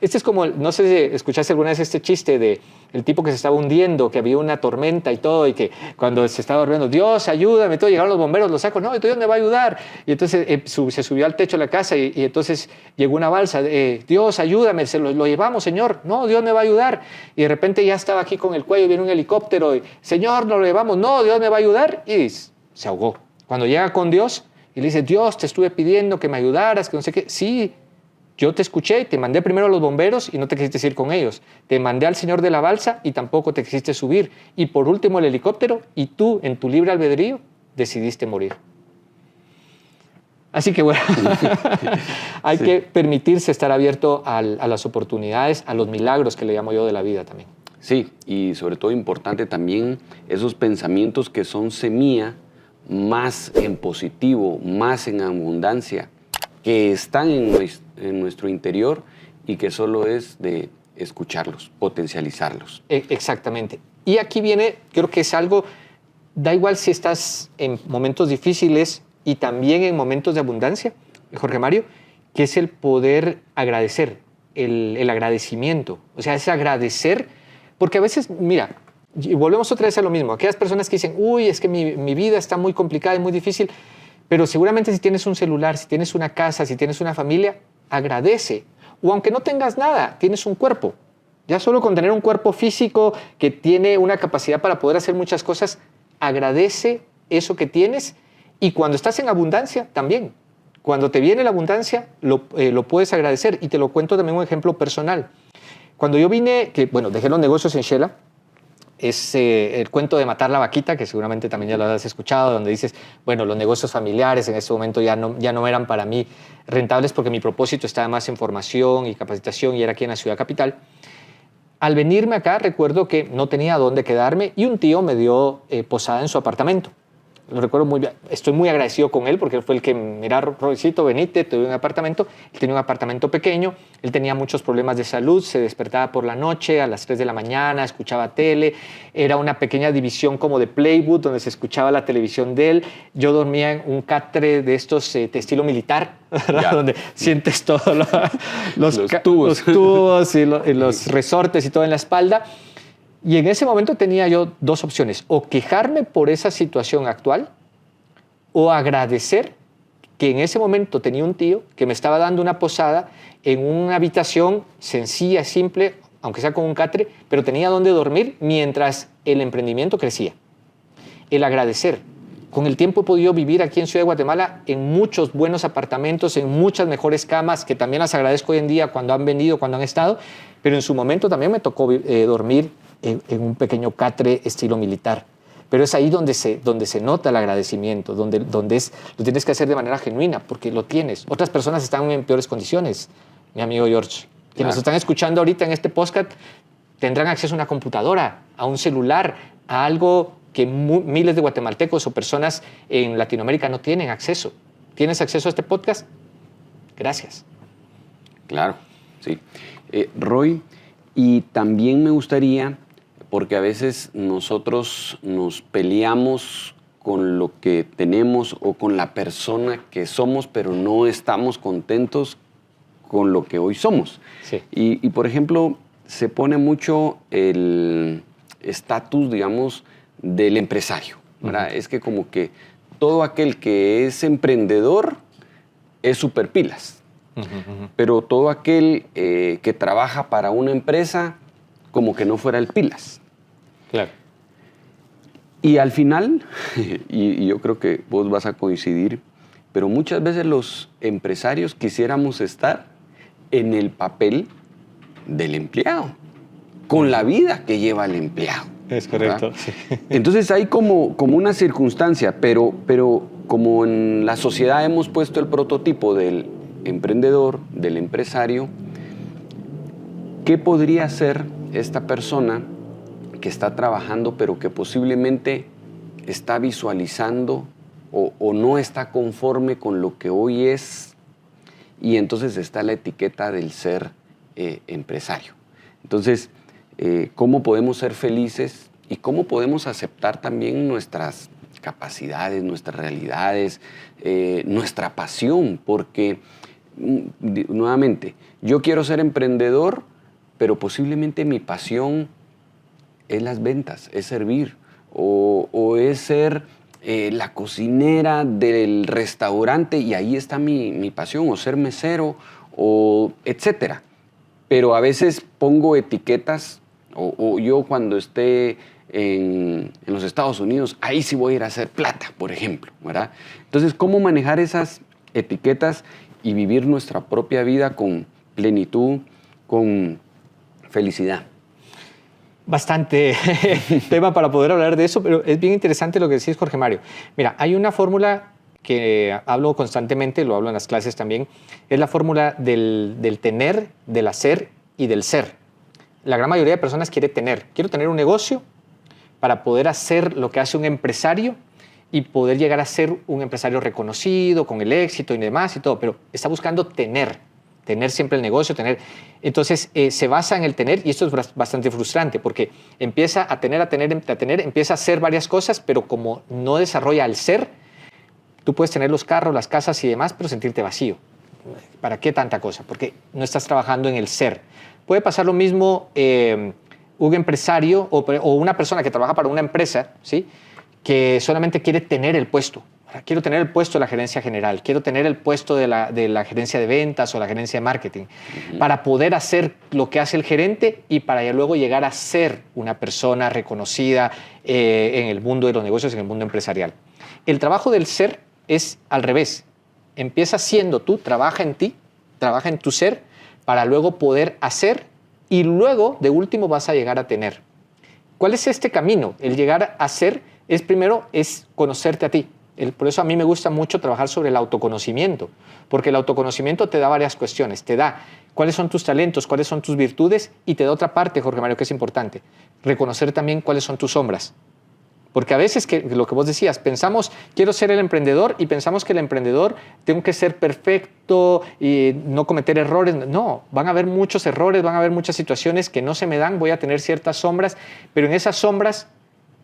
Este es como, no sé si escuchaste alguna vez este chiste de el tipo que se estaba hundiendo, que había una tormenta y todo, y que cuando se estaba durmiendo, Dios, ayúdame, todo, llegaron los bomberos, lo saco, no, ¿y Dios me va a ayudar? Y entonces se subió al techo de la casa y entonces llegó una balsa, Dios, ayúdame, lo llevamos, Señor, no, Dios me va a ayudar. Y de repente ya estaba aquí con el cuello, viene un helicóptero, y, Señor, nos lo llevamos, no, Dios me va a ayudar, y se ahogó. Cuando llega con Dios y le dice, Dios, te estuve pidiendo que me ayudaras, que no sé qué, sí, yo te escuché, te mandé primero a los bomberos y no te quisiste ir con ellos. Te mandé al señor de la balsa y tampoco te quisiste subir. Y por último el helicóptero y tú, en tu libre albedrío, decidiste morir. Así que bueno, hay que permitirse estar abierto a las oportunidades, a los milagros que le llamo yo de la vida también. Sí, y sobre todo importante también esos pensamientos que son semilla, más en positivo, más en abundancia, que están en nuestro interior y que solo es de escucharlos, potencializarlos. Exactamente. Y aquí viene, creo que es algo, da igual si estás en momentos difíciles y también en momentos de abundancia, Jorge Mario, que es el poder agradecer, el agradecimiento. O sea, es agradecer, porque a veces, mira, y volvemos otra vez a lo mismo, aquellas personas que dicen, uy, es que mi vida está muy complicada y muy difícil, pero seguramente si tienes un celular, si tienes una casa, si tienes una familia, agradece. O aunque no tengas nada, tienes un cuerpo. Ya solo con tener un cuerpo físico que tiene una capacidad para poder hacer muchas cosas, agradece eso que tienes. Y cuando estás en abundancia, también. Cuando te viene la abundancia, lo puedes agradecer. Y te lo cuento también un ejemplo personal. Cuando yo vine, dejé los negocios en Shela, es el cuento de matar la vaquita, que seguramente también ya lo has escuchado, donde dices, bueno, los negocios familiares en ese momento ya no eran para mí rentables porque mi propósito estaba más en formación y capacitación y era aquí en la ciudad capital. Al venirme acá, recuerdo que no tenía dónde quedarme y un tío me dio posada en su apartamento. Lo recuerdo muy bien. Estoy muy agradecido con él porque él fue el que, mira, Roycito, venite, te doy un apartamento. Él tenía un apartamento pequeño, él tenía muchos problemas de salud, se despertaba por la noche a las 3 de la mañana, escuchaba tele, era una pequeña división como de Playwood donde se escuchaba la televisión de él. Yo dormía en un catre de estos de estilo militar, donde sientes todos los tubos y los resortes y todo en la espalda. Y en ese momento tenía yo dos opciones, o quejarme por esa situación actual o agradecer que en ese momento tenía un tío que me estaba dando una posada en una habitación sencilla, simple, aunque sea con un catre, pero tenía donde dormir mientras el emprendimiento crecía. El agradecer. Con el tiempo he podido vivir aquí en Ciudad de Guatemala en muchos buenos apartamentos, en muchas mejores camas, que también las agradezco hoy en día cuando han venido, cuando han estado, pero en su momento también me tocó dormir en un pequeño catre estilo militar. Pero es ahí donde se nota el agradecimiento, donde lo tienes que hacer de manera genuina, porque lo tienes. Otras personas están en peores condiciones, mi amigo George. Quienes nos están escuchando ahorita en este podcast tendrán acceso a una computadora, a un celular, a algo que miles de guatemaltecos o personas en Latinoamérica no tienen acceso. ¿Tienes acceso a este podcast? Gracias. Claro, sí. Roy, y también me gustaría, porque a veces nosotros nos peleamos con lo que tenemos o con la persona que somos, pero no estamos contentos con lo que hoy somos. Sí. Y por ejemplo, se pone mucho el estatus, digamos, del empresario, ¿verdad? Es que como que todo aquel que es emprendedor es superpilas. Pero todo aquel que trabaja para una empresa, como que no fuera el pilas. Claro. Y al final, y yo creo que vos vas a coincidir, pero muchas veces los empresarios quisiéramos estar en el papel del empleado, con la vida que lleva el empleado. Es correcto. Sí. Entonces hay como una circunstancia, pero como en la sociedad hemos puesto el prototipo del emprendedor, del empresario, ¿qué podría hacer esta persona que está trabajando, pero que posiblemente está visualizando o no está conforme con lo que hoy es? Y entonces está la etiqueta del ser empresario. Entonces, ¿cómo podemos ser felices y cómo podemos aceptar también nuestras capacidades, nuestras realidades, nuestra pasión? Porque, nuevamente, yo quiero ser emprendedor, pero posiblemente mi pasión es las ventas, es servir, o es ser la cocinera del restaurante y ahí está mi pasión, o ser mesero, o etcétera. Pero a veces pongo etiquetas, o yo cuando esté en los Estados Unidos, ahí sí voy a ir a hacer plata, por ejemplo, ¿verdad? Entonces, ¿cómo manejar esas etiquetas y vivir nuestra propia vida con plenitud, con felicidad? Bastante tema para poder hablar de eso, pero es bien interesante lo que decís, Jorge Mario. Mira, hay una fórmula que hablo constantemente, lo hablo en las clases también, es la fórmula del tener, del hacer y del ser. La gran mayoría de personas quiere tener. Quiero tener un negocio para poder hacer lo que hace un empresario y poder llegar a ser un empresario reconocido, con el éxito y demás y todo, pero está buscando tener siempre el negocio, tener. Entonces se basa en el tener y esto es bastante frustrante porque empieza a tener, empieza a hacer varias cosas, pero como no desarrolla el ser, tú puedes tener los carros, las casas y demás, pero sentirte vacío. ¿Para qué tanta cosa? Porque no estás trabajando en el ser. Puede pasar lo mismo un empresario o una persona que trabaja para una empresa, ¿sí?, que solamente quiere tener el puesto. Quiero tener el puesto de la gerencia general, quiero tener el puesto de la gerencia de ventas o la gerencia de marketing, para poder hacer lo que hace el gerente y para luego llegar a ser una persona reconocida en el mundo de los negocios, en el mundo empresarial. El trabajo del ser es al revés. Empieza siendo tú, trabaja en ti, trabaja en tu ser, para luego poder hacer y luego, de último, vas a llegar a tener. ¿Cuál es este camino? El llegar a ser primero conocerte a ti. Por eso a mí me gusta mucho trabajar sobre el autoconocimiento, porque el autoconocimiento te da varias cuestiones. Te da cuáles son tus talentos, cuáles son tus virtudes y te da otra parte, Jorge Mario, que es importante. Reconocer también cuáles son tus sombras. Porque a veces, lo que vos decías, pensamos, quiero ser el emprendedor y pensamos que el emprendedor tengo que ser perfecto y no cometer errores. No, van a haber muchos errores, van a haber muchas situaciones que no se me dan, voy a tener ciertas sombras, pero en esas sombras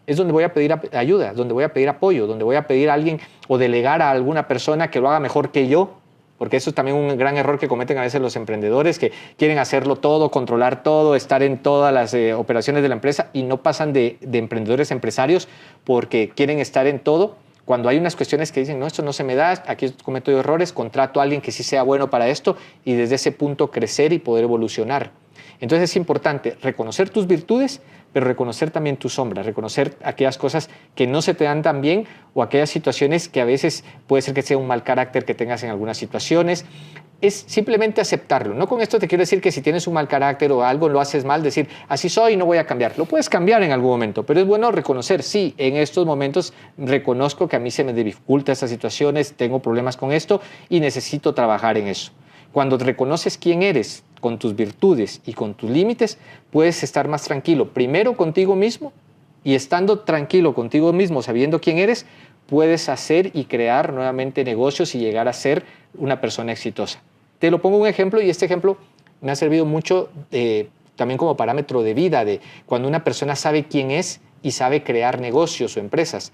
es donde voy a pedir ayuda, donde voy a pedir apoyo, donde voy a pedir a alguien o delegar a alguna persona que lo haga mejor que yo, porque eso es también un gran error que cometen a veces los emprendedores, que quieren hacerlo todo, controlar todo, estar en todas las operaciones de la empresa y no pasan de emprendedores a empresarios porque quieren estar en todo. Cuando hay unas cuestiones que dicen, no, esto no se me da, aquí cometo yo errores, contrato a alguien que sí sea bueno para esto y desde ese punto crecer y poder evolucionar. Entonces es importante reconocer tus virtudes, pero reconocer también tus sombras, reconocer aquellas cosas que no se te dan tan bien o aquellas situaciones que a veces puede ser que sea un mal carácter que tengas en algunas situaciones. Es simplemente aceptarlo. No con esto te quiero decir que si tienes un mal carácter o algo lo haces mal, decir, así soy y no voy a cambiar. Lo puedes cambiar en algún momento, pero es bueno reconocer, sí, en estos momentos reconozco que a mí se me dificulta estas situaciones, tengo problemas con esto y necesito trabajar en eso. Cuando reconoces quién eres, con tus virtudes y con tus límites, puedes estar más tranquilo, primero contigo mismo, y estando tranquilo contigo mismo, sabiendo quién eres, puedes hacer y crear nuevamente negocios y llegar a ser una persona exitosa. Te lo pongo un ejemplo y este ejemplo me ha servido mucho también como parámetro de vida, de cuando una persona sabe quién es y sabe crear negocios o empresas.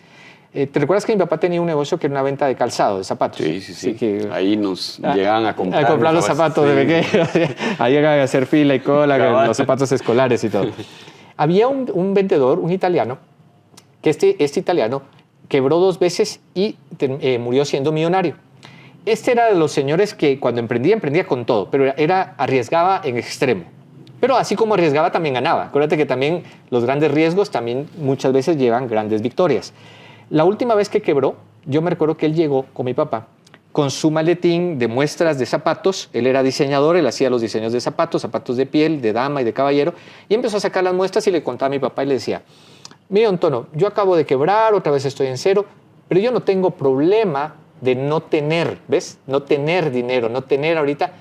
¿Te recuerdas que mi papá tenía un negocio que era una venta de calzado, de zapatos? Sí. Sí, que, ahí nos llegaban a comprar. A comprar los zapatos de pequeños. Ahí llegaban a hacer fila y cola, los zapatos escolares y todo. Había un vendedor, un italiano, que este italiano quebró 2 veces y murió siendo millonario. Este era de los señores que cuando emprendía con todo, pero arriesgaba en extremo. Pero así como arriesgaba, también ganaba. Acuérdate que también los grandes riesgos también muchas veces llevan grandes victorias. La última vez que quebró, yo me recuerdo que él llegó con mi papá con su maletín de muestras de zapatos. Él era diseñador, él hacía los diseños de zapatos de piel, de dama y de caballero, y empezó a sacar las muestras y le contaba a mi papá y le decía, mira, don Tono, yo acabo de quebrar, otra vez estoy en cero, pero yo no tengo problema de no tener, ¿ves? No tener dinero, no tener ahorita,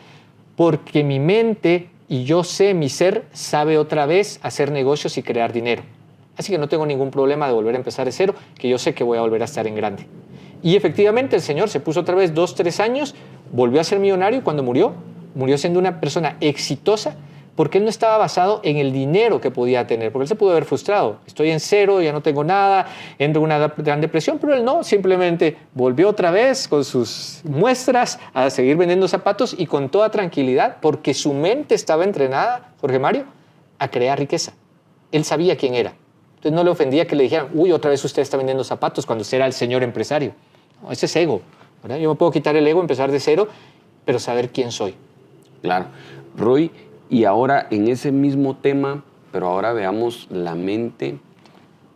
porque mi mente y yo sé, mi ser sabe otra vez hacer negocios y crear dinero. Así que no tengo ningún problema de volver a empezar de cero, que yo sé que voy a volver a estar en grande. Y efectivamente el señor se puso otra vez 2, 3 años, volvió a ser millonario y cuando murió siendo una persona exitosa porque él no estaba basado en el dinero que podía tener, porque él se pudo haber frustrado. Estoy en cero, ya no tengo nada, entro en una gran depresión, pero él no, simplemente volvió otra vez con sus muestras a seguir vendiendo zapatos y con toda tranquilidad, porque su mente estaba entrenada, Jorge Mario, a crear riqueza. Él sabía quién era. Entonces no le ofendía que le dijeran, uy, otra vez usted está vendiendo zapatos cuando usted era el señor empresario. No, ese es ego, ¿verdad? Yo me puedo quitar el ego, empezar de cero, pero saber quién soy. Claro. Roy, y ahora en ese mismo tema, pero ahora veamos la mente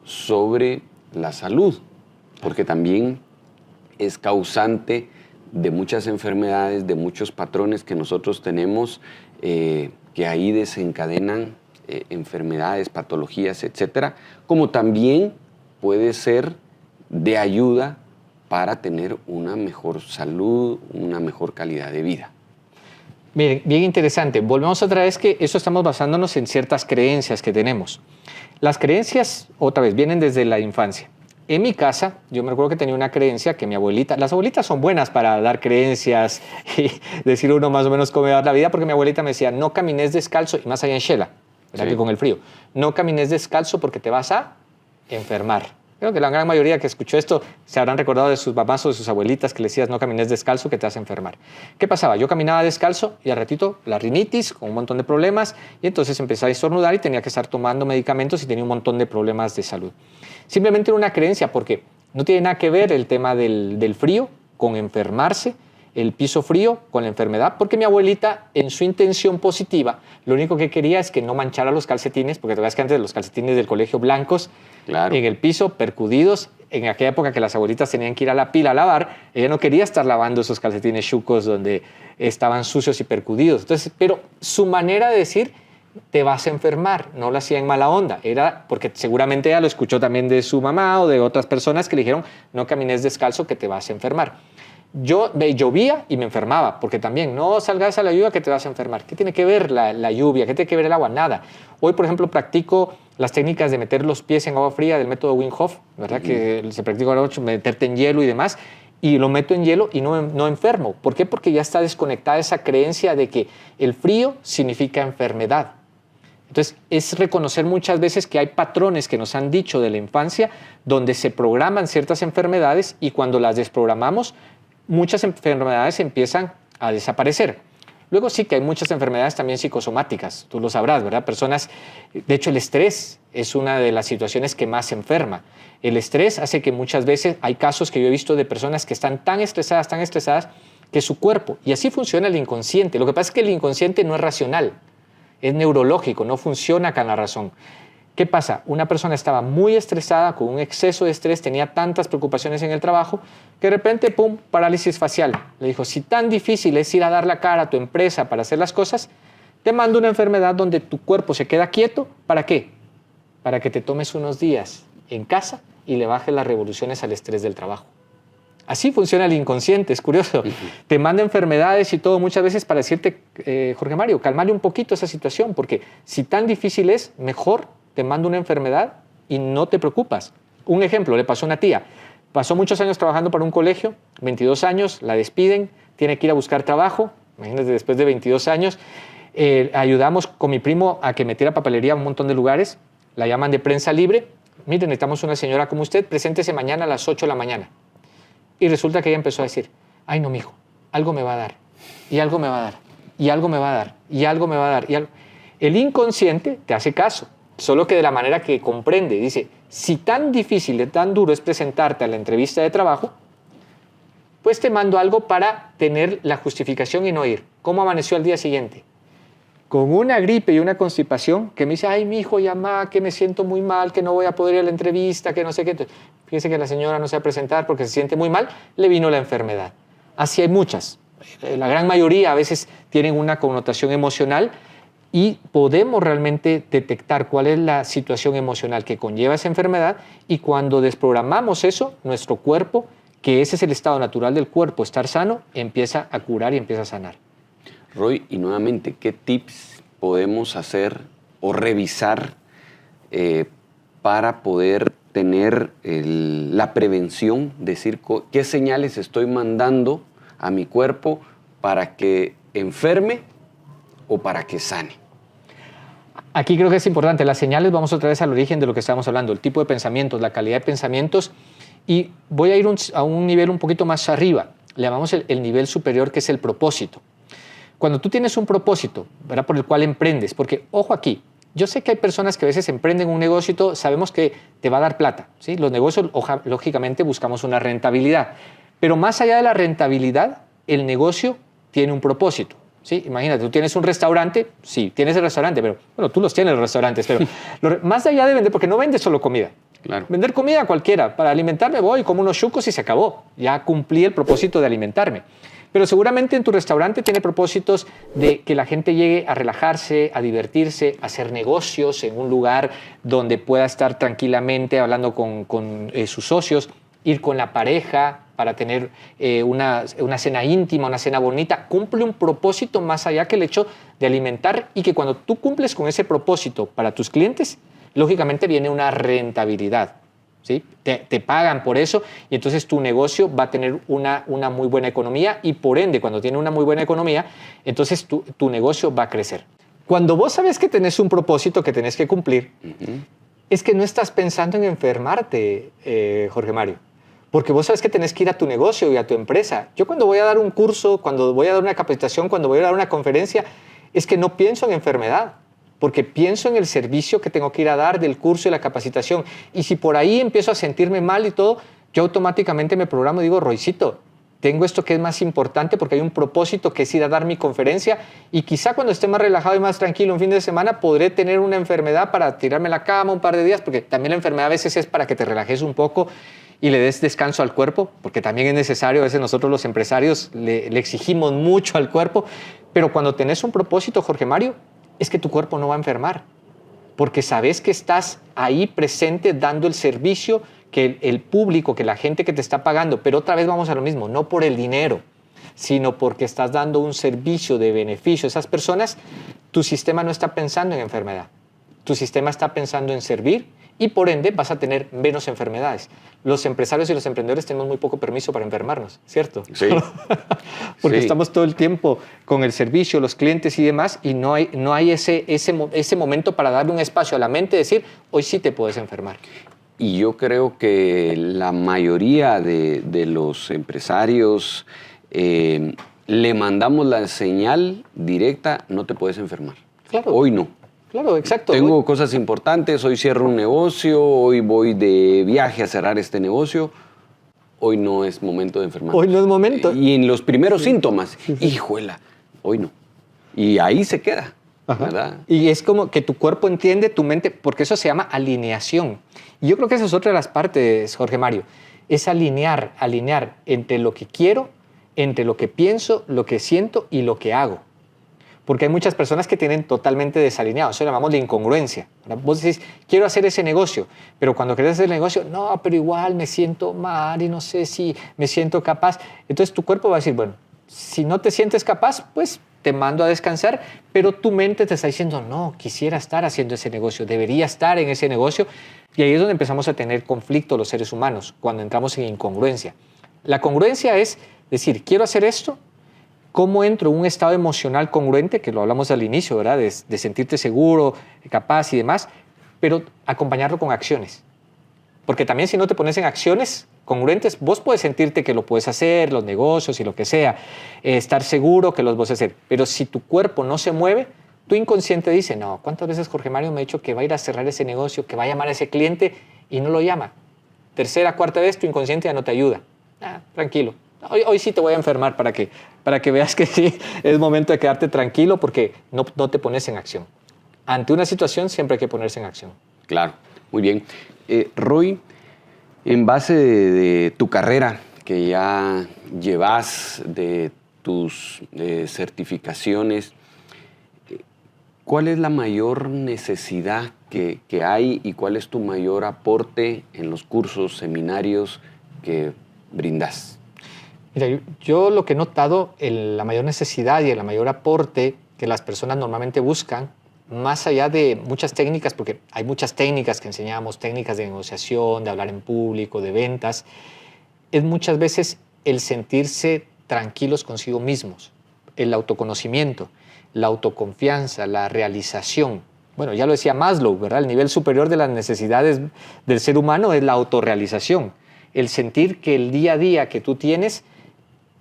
sobre la salud, porque también es causante de muchas enfermedades, de muchos patrones que nosotros tenemos que ahí desencadenan enfermedades, patologías, etcétera, como también puede ser de ayuda para tener una mejor salud, una mejor calidad de vida. Miren, bien interesante. Volvemos otra vez que eso estamos basándonos en ciertas creencias que tenemos. Las creencias, otra vez, vienen desde la infancia. En mi casa, yo me recuerdo que tenía una creencia que mi abuelita, las abuelitas son buenas para dar creencias y decir uno más o menos cómo va la vida, porque mi abuelita me decía, no camines descalzo, y más allá en Shela, ¿verdad? Sí. Que con el frío, no camines descalzo porque te vas a enfermar. Creo que la gran mayoría que escuchó esto se habrán recordado de sus mamás o de sus abuelitas que le decías no camines descalzo que te vas a enfermar. ¿Qué pasaba? Yo caminaba descalzo y al ratito la rinitis con un montón de problemas y entonces empecé a estornudar y tenía que estar tomando medicamentos y tenía un montón de problemas de salud. Simplemente era una creencia porque no tiene nada que ver el tema del frío con enfermarse, el piso frío con la enfermedad, porque mi abuelita en su intención positiva lo único que quería es que no manchara los calcetines, porque te acuerdas que antes los calcetines del colegio blancos, claro, en el piso, percudidos, en aquella época que las abuelitas tenían que ir a la pila a lavar, ella no quería estar lavando esos calcetines chucos donde estaban sucios y percudidos. Entonces, pero su manera de decir, te vas a enfermar, no lo hacía en mala onda, era porque seguramente ella lo escuchó también de su mamá o de otras personas que le dijeron, no camines descalzo que te vas a enfermar. Yo llovía y me enfermaba, porque también no salgas a la lluvia que te vas a enfermar. ¿Qué tiene que ver la lluvia? ¿Qué tiene que ver el agua? Nada. Hoy, por ejemplo, practico las técnicas de meter los pies en agua fría del método Wim Hof, ¿verdad? Que se practica ahora mucho, meterte en hielo y demás, y lo meto en hielo y no enfermo. ¿Por qué? Porque ya está desconectada esa creencia de que el frío significa enfermedad. Entonces, es reconocer muchas veces que hay patrones que nos han dicho de la infancia donde se programan ciertas enfermedades y cuando las desprogramamos, muchas enfermedades empiezan a desaparecer. Luego sí que hay muchas enfermedades también psicosomáticas, tú lo sabrás, ¿verdad? Personas, de hecho el estrés es una de las situaciones que más enferma. El estrés hace que muchas veces, hay casos que yo he visto de personas que están tan estresadas, que su cuerpo, y así funciona el inconsciente. Lo que pasa es que el inconsciente no es racional, es neurológico, no funciona con la razón. ¿Qué pasa? Una persona estaba muy estresada, con un exceso de estrés, tenía tantas preocupaciones en el trabajo, que de repente, ¡pum!, parálisis facial. Le dijo, si tan difícil es ir a dar la cara a tu empresa para hacer las cosas, te mando una enfermedad donde tu cuerpo se queda quieto. ¿Para qué? Para que te tomes unos días en casa y le bajes las revoluciones al estrés del trabajo. Así funciona el inconsciente, es curioso. Te manda enfermedades y todo muchas veces para decirte, Jorge Mario, calmale un poquito esa situación, porque si tan difícil es, mejor te mando una enfermedad y no te preocupas. Un ejemplo, le pasó a una tía. Pasó muchos años trabajando para un colegio, 22 años, la despiden, tiene que ir a buscar trabajo. Imagínate, después de 22 años, ayudamos con mi primo a que metiera papelería a un montón de lugares. La llaman de prensa libre. Miren, necesitamos una señora como usted, preséntese mañana a las 8 de la mañana. Y resulta que ella empezó a decir, ay no, mijo, algo me va a dar, y algo me va a dar, y algo me va a dar, y algo me va a dar. Y algo. El inconsciente te hace caso. Solo que de la manera que comprende, dice, si tan difícil y tan duro es presentarte a la entrevista de trabajo, pues te mando algo para tener la justificación y no ir. ¿Cómo amaneció al día siguiente? Con una gripe y una constipación que me dice, ay, mi hijo, llama, que me siento muy mal, que no voy a poder ir a la entrevista, que no sé qué. Entonces, fíjese que la señora no se va a presentar porque se siente muy mal, le vino la enfermedad. Así hay muchas. La gran mayoría a veces tienen una connotación emocional y podemos realmente detectar cuál es la situación emocional que conlleva esa enfermedad y cuando desprogramamos eso, nuestro cuerpo, que ese es el estado natural del cuerpo, estar sano, empieza a curar y empieza a sanar. Roy, y nuevamente, ¿qué tips podemos hacer o revisar para poder tener la prevención, decir qué señales estoy mandando a mi cuerpo para que enferme o para que sane? Aquí creo que es importante, las señales, vamos otra vez al origen de lo que estábamos hablando, el tipo de pensamientos, la calidad de pensamientos, y voy a ir a un nivel un poquito más arriba, le llamamos el nivel superior, que es el propósito. Cuando tú tienes un propósito, ¿verdad?, por el cual emprendes, porque, ojo aquí, yo sé que hay personas que a veces emprenden un negocio, sabemos que te va a dar plata, ¿sí? Los negocios, lógicamente, buscamos una rentabilidad, pero más allá de la rentabilidad, el negocio tiene un propósito. ¿Sí? Imagínate, tú tienes un restaurante, sí, tienes el restaurante, pero bueno, tú los tienes los restaurantes, pero más allá de vender, porque no vendes solo comida. Claro. Vender comida cualquiera, para alimentarme voy, como unos chucos y se acabó. Ya cumplí el propósito de alimentarme. Pero seguramente en tu restaurante tiene propósitos de que la gente llegue a relajarse, a divertirse, a hacer negocios en un lugar donde pueda estar tranquilamente hablando con sus socios, ir con la pareja, para tener una cena íntima, una cena bonita. Cumple un propósito más allá que el hecho de alimentar, y que cuando tú cumples con ese propósito para tus clientes, lógicamente viene una rentabilidad. ¿Sí? Te pagan por eso, y entonces tu negocio va a tener una muy buena economía, y por ende, cuando tiene una muy buena economía, entonces tu negocio va a crecer. Cuando vos sabes que tenés un propósito que tenés que cumplir, es que no estás pensando en enfermarte, Jorge Mario, porque vos sabes que tenés que ir a tu negocio y a tu empresa. Yo cuando voy a dar un curso, cuando voy a dar una capacitación, cuando voy a dar una conferencia, es que no pienso en enfermedad, porque pienso en el servicio que tengo que ir a dar del curso y la capacitación. Y si por ahí empiezo a sentirme mal y todo, yo automáticamente me programo y digo, Roycito, tengo esto que es más importante, porque hay un propósito que es ir a dar mi conferencia, y quizá cuando esté más relajado y más tranquilo un fin de semana podré tener una enfermedad para tirarme a la cama un par de días, porque también la enfermedad a veces es para que te relajes un poco y le des descanso al cuerpo, porque también es necesario. A veces nosotros los empresarios le exigimos mucho al cuerpo, pero cuando tenés un propósito, Jorge Mario, es que tu cuerpo no va a enfermar, porque sabes que estás ahí presente dando el servicio que el público, que la gente que te está pagando. Pero otra vez vamos a lo mismo, no por el dinero, sino porque estás dando un servicio de beneficio a esas personas. Tu sistema no está pensando en enfermedad, tu sistema está pensando en servir, y por ende vas a tener menos enfermedades. Los empresarios y los emprendedores tenemos muy poco permiso para enfermarnos, ¿cierto? Sí. Porque sí. estamos todo el tiempo con el servicio, los clientes y demás, y no hay ese momento para darle un espacio a la mente y decir, hoy sí te puedes enfermar. Y yo creo que la mayoría de los empresarios le mandamos la señal directa, no te puedes enfermar. Claro. Hoy no. Claro, exacto. Tengo cosas importantes, hoy cierro un negocio, hoy voy de viaje a cerrar este negocio. Hoy no es momento de enfermar. Hoy no es momento. Y en los primeros síntomas, híjuela, hoy no. Y ahí se queda, ¿verdad? Y es como que tu cuerpo entiende, tu mente, porque eso se llama alineación. Y yo creo que esa es otra de las partes, Jorge Mario, es alinear entre lo que quiero, entre lo que pienso, lo que siento y lo que hago. Porque hay muchas personas que tienen totalmente desalineado, eso lo llamamos la incongruencia. Vos decís, quiero hacer ese negocio, pero cuando querés hacer el negocio, no, pero igual me siento mal y no sé si me siento capaz. Entonces tu cuerpo va a decir, bueno, si no te sientes capaz, pues te mando a descansar, pero tu mente te está diciendo, no, quisiera estar haciendo ese negocio, debería estar en ese negocio. Y ahí es donde empezamos a tener conflicto los seres humanos, cuando entramos en incongruencia. La congruencia es decir, quiero hacer esto, ¿cómo entro en un estado emocional congruente? Que lo hablamos al inicio, ¿verdad? De sentirte seguro, capaz y demás, pero acompañarlo con acciones. Porque también si no te pones en acciones congruentes, vos puedes sentirte que lo puedes hacer, los negocios y lo que sea, estar seguro que los vas a hacer. Pero si tu cuerpo no se mueve, tu inconsciente dice, no, ¿cuántas veces Jorge Mario me ha dicho que va a ir a cerrar ese negocio, que va a llamar a ese cliente y no lo llama? Tercera, cuarta vez, tu inconsciente ya no te ayuda. Tranquilo. Hoy sí te voy a enfermar para que veas que sí, es momento de quedarte tranquilo, porque no te pones en acción. Ante una situación siempre hay que ponerse en acción. Claro, muy bien. Roy, en base de tu carrera que ya llevas, de tus certificaciones, ¿cuál es la mayor necesidad que hay y cuál es tu mayor aporte en los cursos, seminarios que brindas? Mira, yo lo que he notado, la mayor necesidad y el mayor aporte que las personas normalmente buscan, más allá de muchas técnicas, porque hay muchas técnicas que enseñamos, técnicas de negociación, de hablar en público, de ventas, es muchas veces el sentirse tranquilos consigo mismos, el autoconocimiento, la autoconfianza, la realización. Bueno, ya lo decía Maslow, ¿verdad? El nivel superior de las necesidades del ser humano es la autorrealización, el sentir que el día a día que tú tienes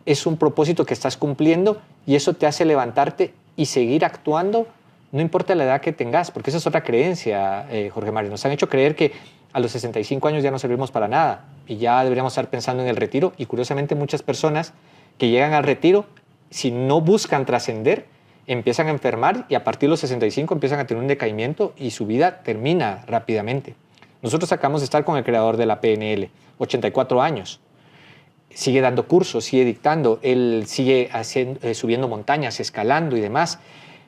es un propósito que estás cumpliendo, y eso te hace levantarte y seguir actuando, no importa la edad que tengas, porque esa es otra creencia, Jorge Mario. Nos han hecho creer que a los 65 años ya no servimos para nada y ya deberíamos estar pensando en el retiro, y curiosamente muchas personas que llegan al retiro, si no buscan trascender, empiezan a enfermar, y a partir de los 65 empiezan a tener un decaimiento y su vida termina rápidamente. Nosotros acabamos de estar con el creador de la PNL, 84 años. Sigue dando cursos, sigue dictando, él sigue subiendo montañas, escalando y demás.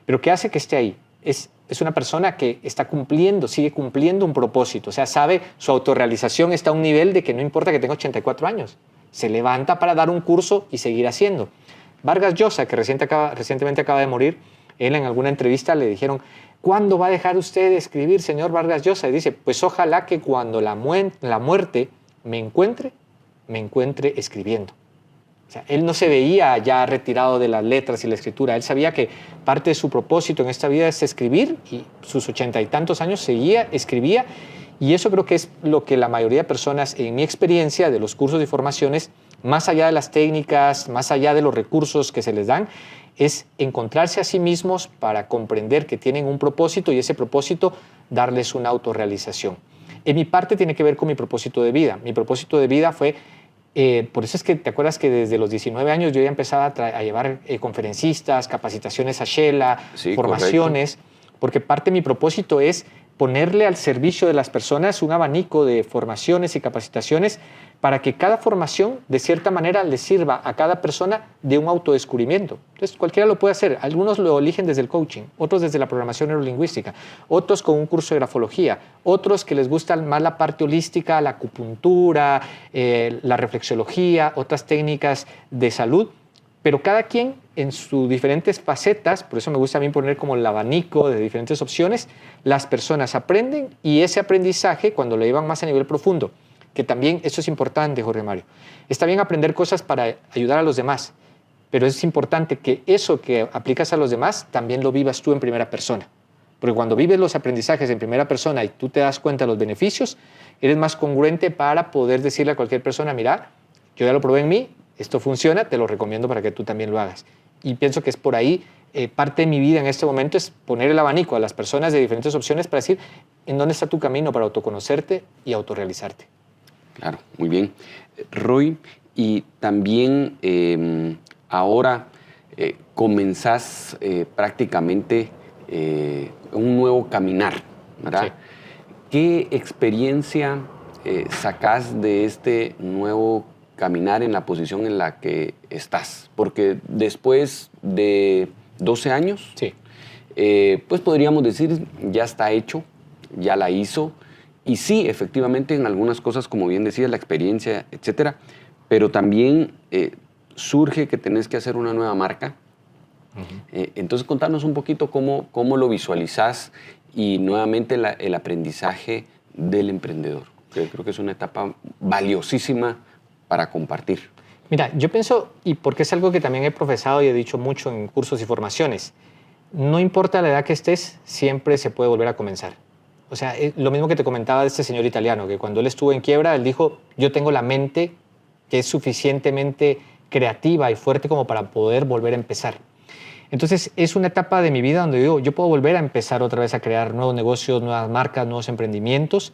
Pero ¿qué hace que esté ahí? Es una persona que está cumpliendo, sigue cumpliendo un propósito. O sea, sabe, su autorrealización está a un nivel de que no importa que tenga 84 años. se levanta para dar un curso y seguir haciendo. Vargas Llosa, que recientemente acaba de morir, él en alguna entrevista le dijeron, ¿cuándo va a dejar usted de escribir, señor Vargas Llosa? Y dice, pues ojalá que cuando la muerte me encuentre escribiendo. O sea, él no se veía ya retirado de las letras y la escritura. Él sabía que parte de su propósito en esta vida es escribir, y sus 80 y tantos años escribía, y eso creo que es lo que la mayoría de personas, en mi experiencia de los cursos y formaciones, más allá de las técnicas, más allá de los recursos que se les dan, es encontrarse a sí mismos para comprender que tienen un propósito y ese propósito darles una autorrealización. En mi parte tiene que ver con mi propósito de vida. Mi propósito de vida fue, por eso es que te acuerdas que desde los 19 años yo ya empezaba a llevar conferencistas, capacitaciones a Shela, sí, formaciones, correcto. Porque parte de mi propósito es ponerle al servicio de las personas un abanico de formaciones y capacitaciones para que cada formación, de cierta manera, le sirva a cada persona de un autodescubrimiento. Entonces, cualquiera lo puede hacer. Algunos lo eligen desde el coaching, otros desde la programación neurolingüística, otros con un curso de grafología, otros que les gusta más la parte holística, la acupuntura, la reflexología, otras técnicas de salud. Pero cada quien en sus diferentes facetas, por eso me gusta a mí poner como el abanico de diferentes opciones, las personas aprenden y ese aprendizaje, cuando lo llevan más a nivel profundo, que también eso es importante, Jorge Mario, está bien aprender cosas para ayudar a los demás, pero es importante que eso que aplicas a los demás también lo vivas tú en primera persona. Porque cuando vives los aprendizajes en primera persona y tú te das cuenta de los beneficios, eres más congruente para poder decirle a cualquier persona, mira, yo ya lo probé en mí, esto funciona, te lo recomiendo para que tú también lo hagas. Y pienso que es por ahí, parte de mi vida en este momento es poner el abanico a las personas de diferentes opciones para decir en dónde está tu camino para autoconocerte y autorrealizarte. Claro, muy bien. Roy, y también ahora comenzás prácticamente un nuevo caminar, ¿verdad? Sí. ¿Qué experiencia sacás de este nuevo caminar en la posición en la que estás? Porque después de 12 años, sí. Pues podríamos decir, ya está hecho, ya la hizo. Y sí, efectivamente, en algunas cosas, como bien decías, la experiencia, etcétera, pero también surge que tenés que hacer una nueva marca. Uh-huh. Entonces, contanos un poquito cómo lo visualizás y nuevamente el aprendizaje del emprendedor, que creo que es una etapa valiosísima para compartir. Mira, yo pienso, y porque es algo que también he profesado y he dicho mucho en cursos y formaciones, no importa la edad que estés, siempre se puede volver a comenzar. O sea, lo mismo que te comentaba de este señor italiano, que cuando él estuvo en quiebra, él dijo, yo tengo la mente que es suficientemente creativa y fuerte como para poder volver a empezar. Entonces, es una etapa de mi vida donde digo, yo puedo volver a empezar otra vez a crear nuevos negocios, nuevas marcas, nuevos emprendimientos.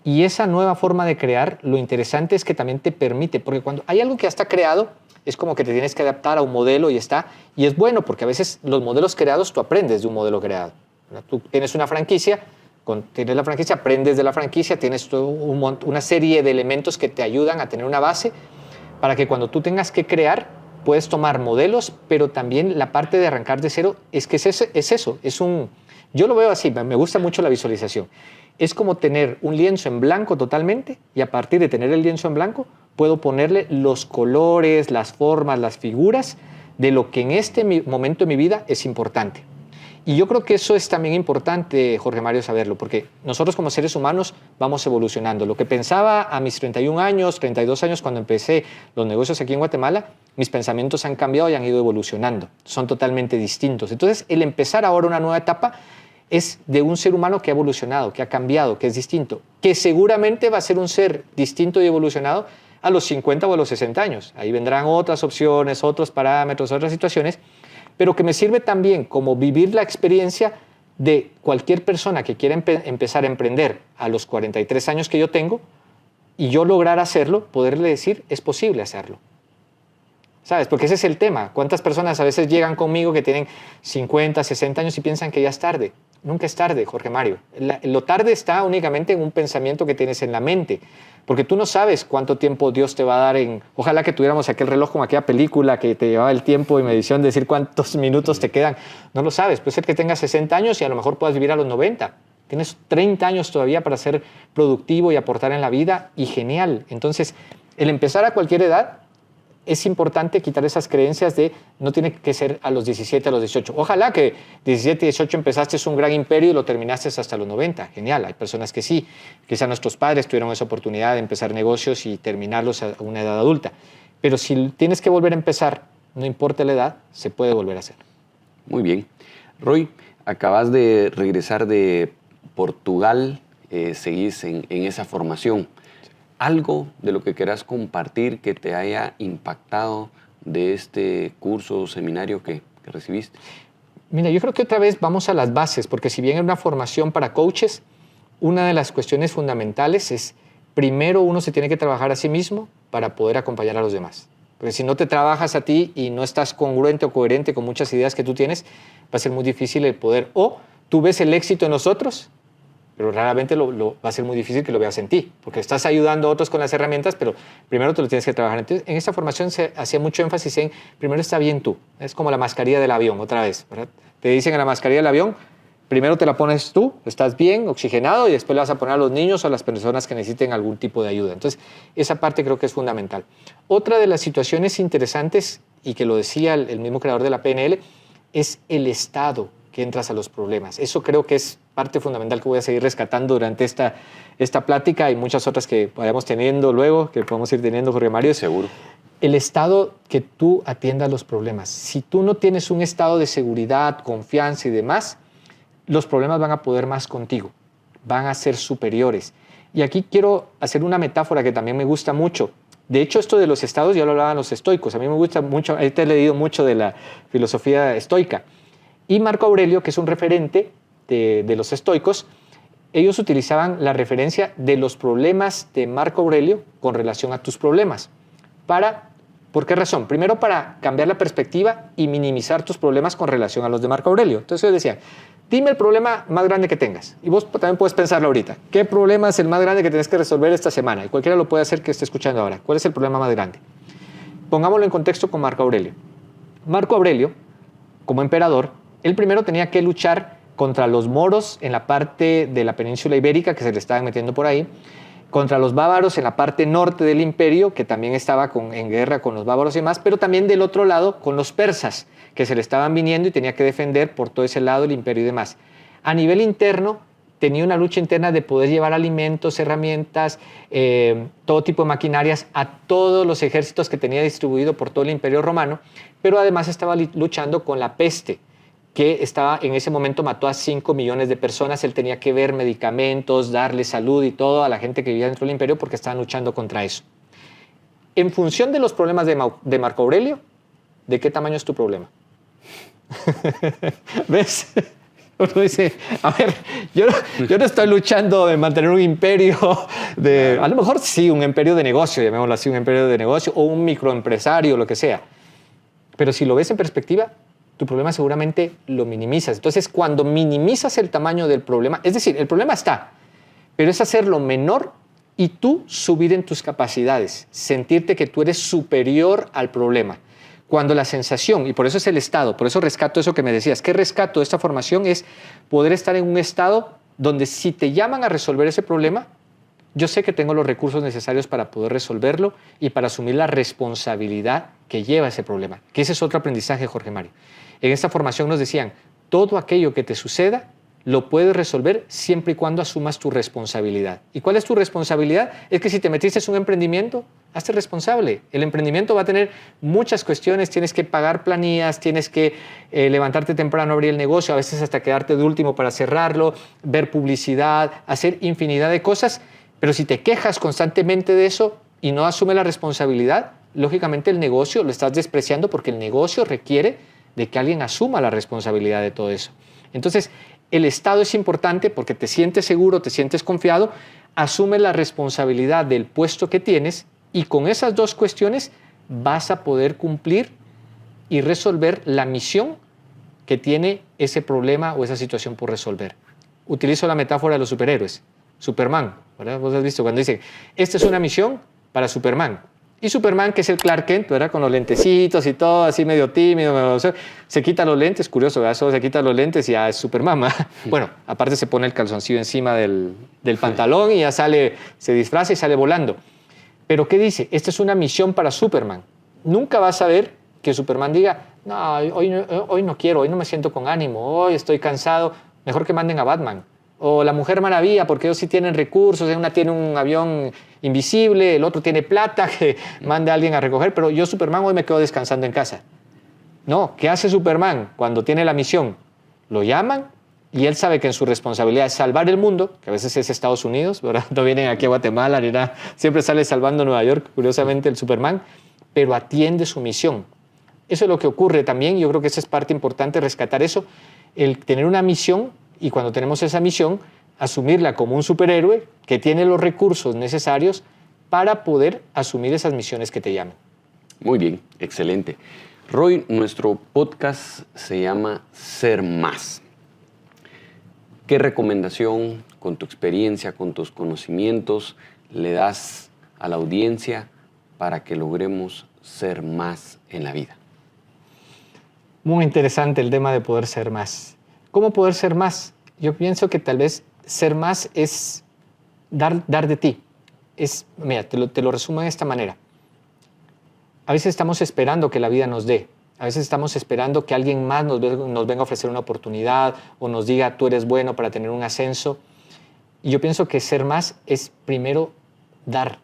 Y esa nueva forma de crear, lo interesante es que también te permite, porque cuando hay algo que ya está creado, es como que te tienes que adaptar a un modelo y está. Y es bueno porque a veces los modelos creados, tú aprendes de un modelo creado. Tú tienes una franquicia, tienes la franquicia, aprendes de la franquicia, tienes una serie de elementos que te ayudan a tener una base para que cuando tú tengas que crear, puedes tomar modelos, pero también la parte de arrancar de cero es que es eso. Yo lo veo así, me gusta mucho la visualización. Es como tener un lienzo en blanco totalmente y a partir de tener el lienzo en blanco puedo ponerle los colores, las formas, las figuras de lo que en este momento de mi vida es importante. Y yo creo que eso es también importante, Jorge Mario, saberlo, porque nosotros como seres humanos vamos evolucionando. Lo que pensaba a mis 31 años, 32 años cuando empecé los negocios aquí en Guatemala, mis pensamientos han cambiado y han ido evolucionando. Son totalmente distintos. Entonces, el empezar ahora una nueva etapa es de un ser humano que ha evolucionado, que ha cambiado, que es distinto, que seguramente va a ser un ser distinto y evolucionado a los 50 o a los 60 años. Ahí vendrán otras opciones, otros parámetros, otras situaciones, pero que me sirve también como vivir la experiencia de cualquier persona que quiera empezar a emprender a los 43 años que yo tengo y yo lograr hacerlo, poderle decir, es posible hacerlo. ¿Sabes? Porque ese es el tema. ¿Cuántas personas a veces llegan conmigo que tienen 50, 60 años y piensan que ya es tarde? Nunca es tarde, Jorge Mario. Lo tarde está únicamente en un pensamiento que tienes en la mente, porque tú no sabes cuánto tiempo Dios te va a dar en... Ojalá que tuviéramos aquel reloj como aquella película que te llevaba el tiempo y medición, decir cuántos minutos te quedan. No lo sabes. Puede ser que tengas 60 años y a lo mejor puedas vivir a los 90. Tienes 30 años todavía para ser productivo y aportar en la vida y genial. Entonces, el empezar a cualquier edad, es importante quitar esas creencias de no tiene que ser a los 17, a los 18. Ojalá que 17, 18 empezaste un gran imperio y lo terminaste hasta los 90. Genial, hay personas que sí. Quizá nuestros padres tuvieron esa oportunidad de empezar negocios y terminarlos a una edad adulta. Pero si tienes que volver a empezar, no importa la edad, se puede volver a hacer. Muy bien. Roy, acabas de regresar de Portugal, seguís en esa formación. ¿Algo de lo que quieras compartir que te haya impactado de este curso o seminario que recibiste? Mira, yo creo que otra vez vamos a las bases, porque si bien es una formación para coaches, una de las cuestiones fundamentales es, primero uno se tiene que trabajar a sí mismo para poder acompañar a los demás. Porque si no te trabajas a ti y no estás congruente o coherente con muchas ideas que tú tienes, va a ser muy difícil el poder. O tú ves el éxito en nosotros, pero raramente va a ser muy difícil que lo veas en ti, porque estás ayudando a otros con las herramientas, pero primero te lo tienes que trabajar. Entonces, en esta formación se hacía mucho énfasis en, primero está bien tú. Es como la mascarilla del avión, otra vez, ¿verdad? Te dicen en la mascarilla del avión, primero te la pones tú, estás bien, oxigenado, y después le vas a poner a los niños o a las personas que necesiten algún tipo de ayuda. Entonces, esa parte creo que es fundamental. Otra de las situaciones interesantes, y que lo decía el mismo creador de la PNL, es el estado que entras a los problemas. Eso creo que es parte fundamental que voy a seguir rescatando durante esta plática y muchas otras que vayamos teniendo luego, que podemos ir teniendo, Jorge Mario. Seguro. El estado que tú atiendas los problemas. Si tú no tienes un estado de seguridad, confianza y demás, los problemas van a poder más contigo, van a ser superiores. Y aquí quiero hacer una metáfora que también me gusta mucho. De hecho, esto de los estados ya lo hablaban los estoicos. A mí me gusta mucho, ahorita he leído mucho de la filosofía estoica. Y Marco Aurelio, que es un referente de los estoicos, ellos utilizaban la referencia de los problemas de Marco Aurelio con relación a tus problemas. ¿Por qué razón? Primero, para cambiar la perspectiva y minimizar tus problemas con relación a los de Marco Aurelio. Entonces ellos decían, dime el problema más grande que tengas. Y vos también puedes pensarlo ahorita. ¿Qué problema es el más grande que tienes que resolver esta semana? Y cualquiera lo puede hacer que esté escuchando ahora. ¿Cuál es el problema más grande? Pongámoslo en contexto con Marco Aurelio. Marco Aurelio, como emperador, él primero tenía que luchar contra los moros en la parte de la península ibérica, que se le estaban metiendo por ahí, contra los bávaros en la parte norte del imperio, que también estaba en guerra con los bávaros y demás, pero también del otro lado con los persas, que se le estaban viniendo y tenía que defender por todo ese lado el imperio y demás. A nivel interno, tenía una lucha interna de poder llevar alimentos, herramientas, todo tipo de maquinarias a todos los ejércitos que tenía distribuido por todo el imperio romano, pero además estaba luchando con la peste, que en ese momento mató a 5 millones de personas. Él tenía que ver medicamentos, darle salud y todo a la gente que vivía dentro del imperio porque estaban luchando contra eso. En función de los problemas de Marco Aurelio, ¿de qué tamaño es tu problema? ¿Ves? Uno dice, a ver, yo no estoy luchando de mantener un imperio, a lo mejor sí, un imperio de negocio, llamémoslo así, un imperio de negocio, o un microempresario, lo que sea. Pero si lo ves en perspectiva, tu problema seguramente lo minimizas. Entonces, cuando minimizas el tamaño del problema, es decir, el problema está, pero es hacerlo menor y tú subir en tus capacidades, sentirte que tú eres superior al problema. Cuando la sensación, y por eso es el estado, por eso rescato eso que me decías, ¿qué rescato de esta formación? Es poder estar en un estado donde si te llaman a resolver ese problema, yo sé que tengo los recursos necesarios para poder resolverlo y para asumir la responsabilidad que lleva ese problema. Que ese es otro aprendizaje, Jorge Mario. En esta formación nos decían, todo aquello que te suceda lo puedes resolver siempre y cuando asumas tu responsabilidad. ¿Y cuál es tu responsabilidad? Es que si te metiste en un emprendimiento, hazte responsable. El emprendimiento va a tener muchas cuestiones, tienes que pagar planillas, tienes que levantarte temprano, abrir el negocio, a veces hasta quedarte de último para cerrarlo, ver publicidad, hacer infinidad de cosas, pero si te quejas constantemente de eso y no asumes la responsabilidad, lógicamente el negocio lo estás despreciando porque el negocio requiere de que alguien asuma la responsabilidad de todo eso. Entonces, el estado es importante porque te sientes seguro, te sientes confiado, asumes la responsabilidad del puesto que tienes y con esas dos cuestiones vas a poder cumplir y resolver la misión que tiene ese problema o esa situación por resolver. Utilizo la metáfora de los superhéroes. Superman, ¿verdad? Vos has visto cuando dicen, esta es una misión para Superman. Y Superman, que es el Clark Kent, ¿verdad? Con los lentecitos y todo, así medio tímido, se quita los lentes, curioso, ¿verdad? Solo se quita los lentes y ya es Superman, ¿verdad? Bueno, aparte se pone el calzoncillo encima del pantalón y ya sale, se disfraza y sale volando. Pero ¿qué dice? Esta es una misión para Superman. Nunca vas a ver que Superman diga, no, hoy no quiero, hoy no me siento con ánimo, hoy estoy cansado, mejor que manden a Batman. O la Mujer Maravilla, porque ellos sí tienen recursos, una tiene un avión invisible, el otro tiene plata, que mande a alguien a recoger, pero yo Superman hoy me quedo descansando en casa. No, ¿qué hace Superman cuando tiene la misión? Lo llaman y él sabe que en su responsabilidad es salvar el mundo, que a veces es Estados Unidos, ¿verdad? No vienen aquí a Guatemala ni nada, siempre sale salvando Nueva York, curiosamente el Superman, pero atiende su misión. Eso es lo que ocurre también, yo creo que esa es parte importante, rescatar eso, el tener una misión y cuando tenemos esa misión, asumirla como un superhéroe que tiene los recursos necesarios para poder asumir esas misiones que te llaman. Muy bien, excelente. Roy, nuestro podcast se llama Ser Más. ¿Qué recomendación, con tu experiencia, con tus conocimientos, le das a la audiencia para que logremos ser más en la vida? Muy interesante el tema de poder ser más. ¿Cómo poder ser más? Yo pienso que tal vez ser más es dar de ti. Mira, te lo resumo de esta manera. A veces estamos esperando que la vida nos dé. A veces estamos esperando que alguien más nos venga a ofrecer una oportunidad o nos diga, tú eres bueno para tener un ascenso. Y yo pienso que ser más es primero dar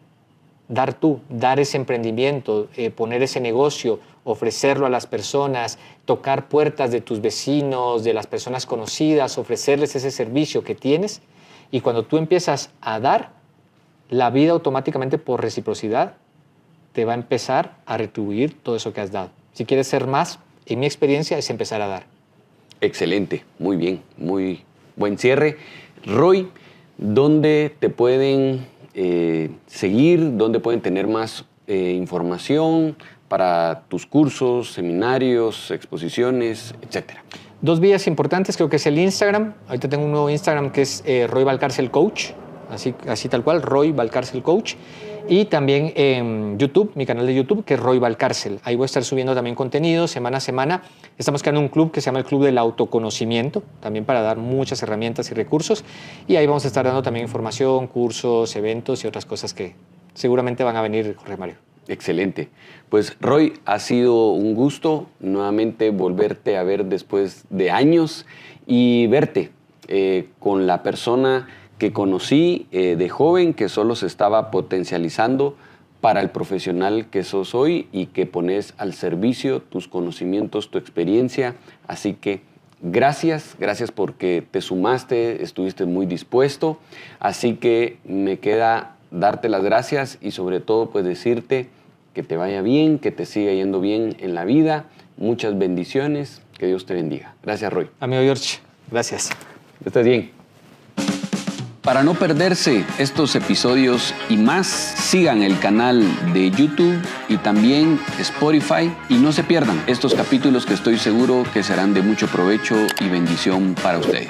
tú, dar ese emprendimiento, poner ese negocio, ofrecerlo a las personas, tocar puertas de tus vecinos, de las personas conocidas, ofrecerles ese servicio que tienes. Y cuando tú empiezas a dar, la vida automáticamente por reciprocidad te va a empezar a retribuir todo eso que has dado. Si quieres ser más, en mi experiencia, es empezar a dar. Excelente, muy bien, muy buen cierre. Roy, ¿dónde te pueden seguir? ¿Dónde pueden tener más información para tus cursos, seminarios, exposiciones, etcétera? 2 vías importantes, creo que es el Instagram. Ahorita tengo un nuevo Instagram que es Roy Valcárcel Coach, así tal cual, Roy Valcárcel Coach. Y también en YouTube, mi canal de YouTube, que es Roy Valcárcel. Ahí voy a estar subiendo también contenido semana a semana. Estamos creando un club que se llama el Club del Autoconocimiento, también para dar muchas herramientas y recursos. Y ahí vamos a estar dando también información, cursos, eventos y otras cosas que seguramente van a venir, Jorge Mario. Excelente. Pues Roy, ha sido un gusto nuevamente volverte a ver después de años y verte con la persona que conocí de joven, que solo se estaba potencializando para el profesional que sos hoy y que pones al servicio tus conocimientos, tu experiencia. Así que gracias porque te sumaste, estuviste muy dispuesto. Así que me queda darte las gracias y sobre todo pues decirte que te vaya bien, que te siga yendo bien en la vida. Muchas bendiciones, que Dios te bendiga. Gracias, Roy. Amigo George, gracias. Que estés bien. Para no perderse estos episodios y más, sigan el canal de YouTube y también Spotify y no se pierdan estos capítulos que estoy seguro que serán de mucho provecho y bendición para ustedes.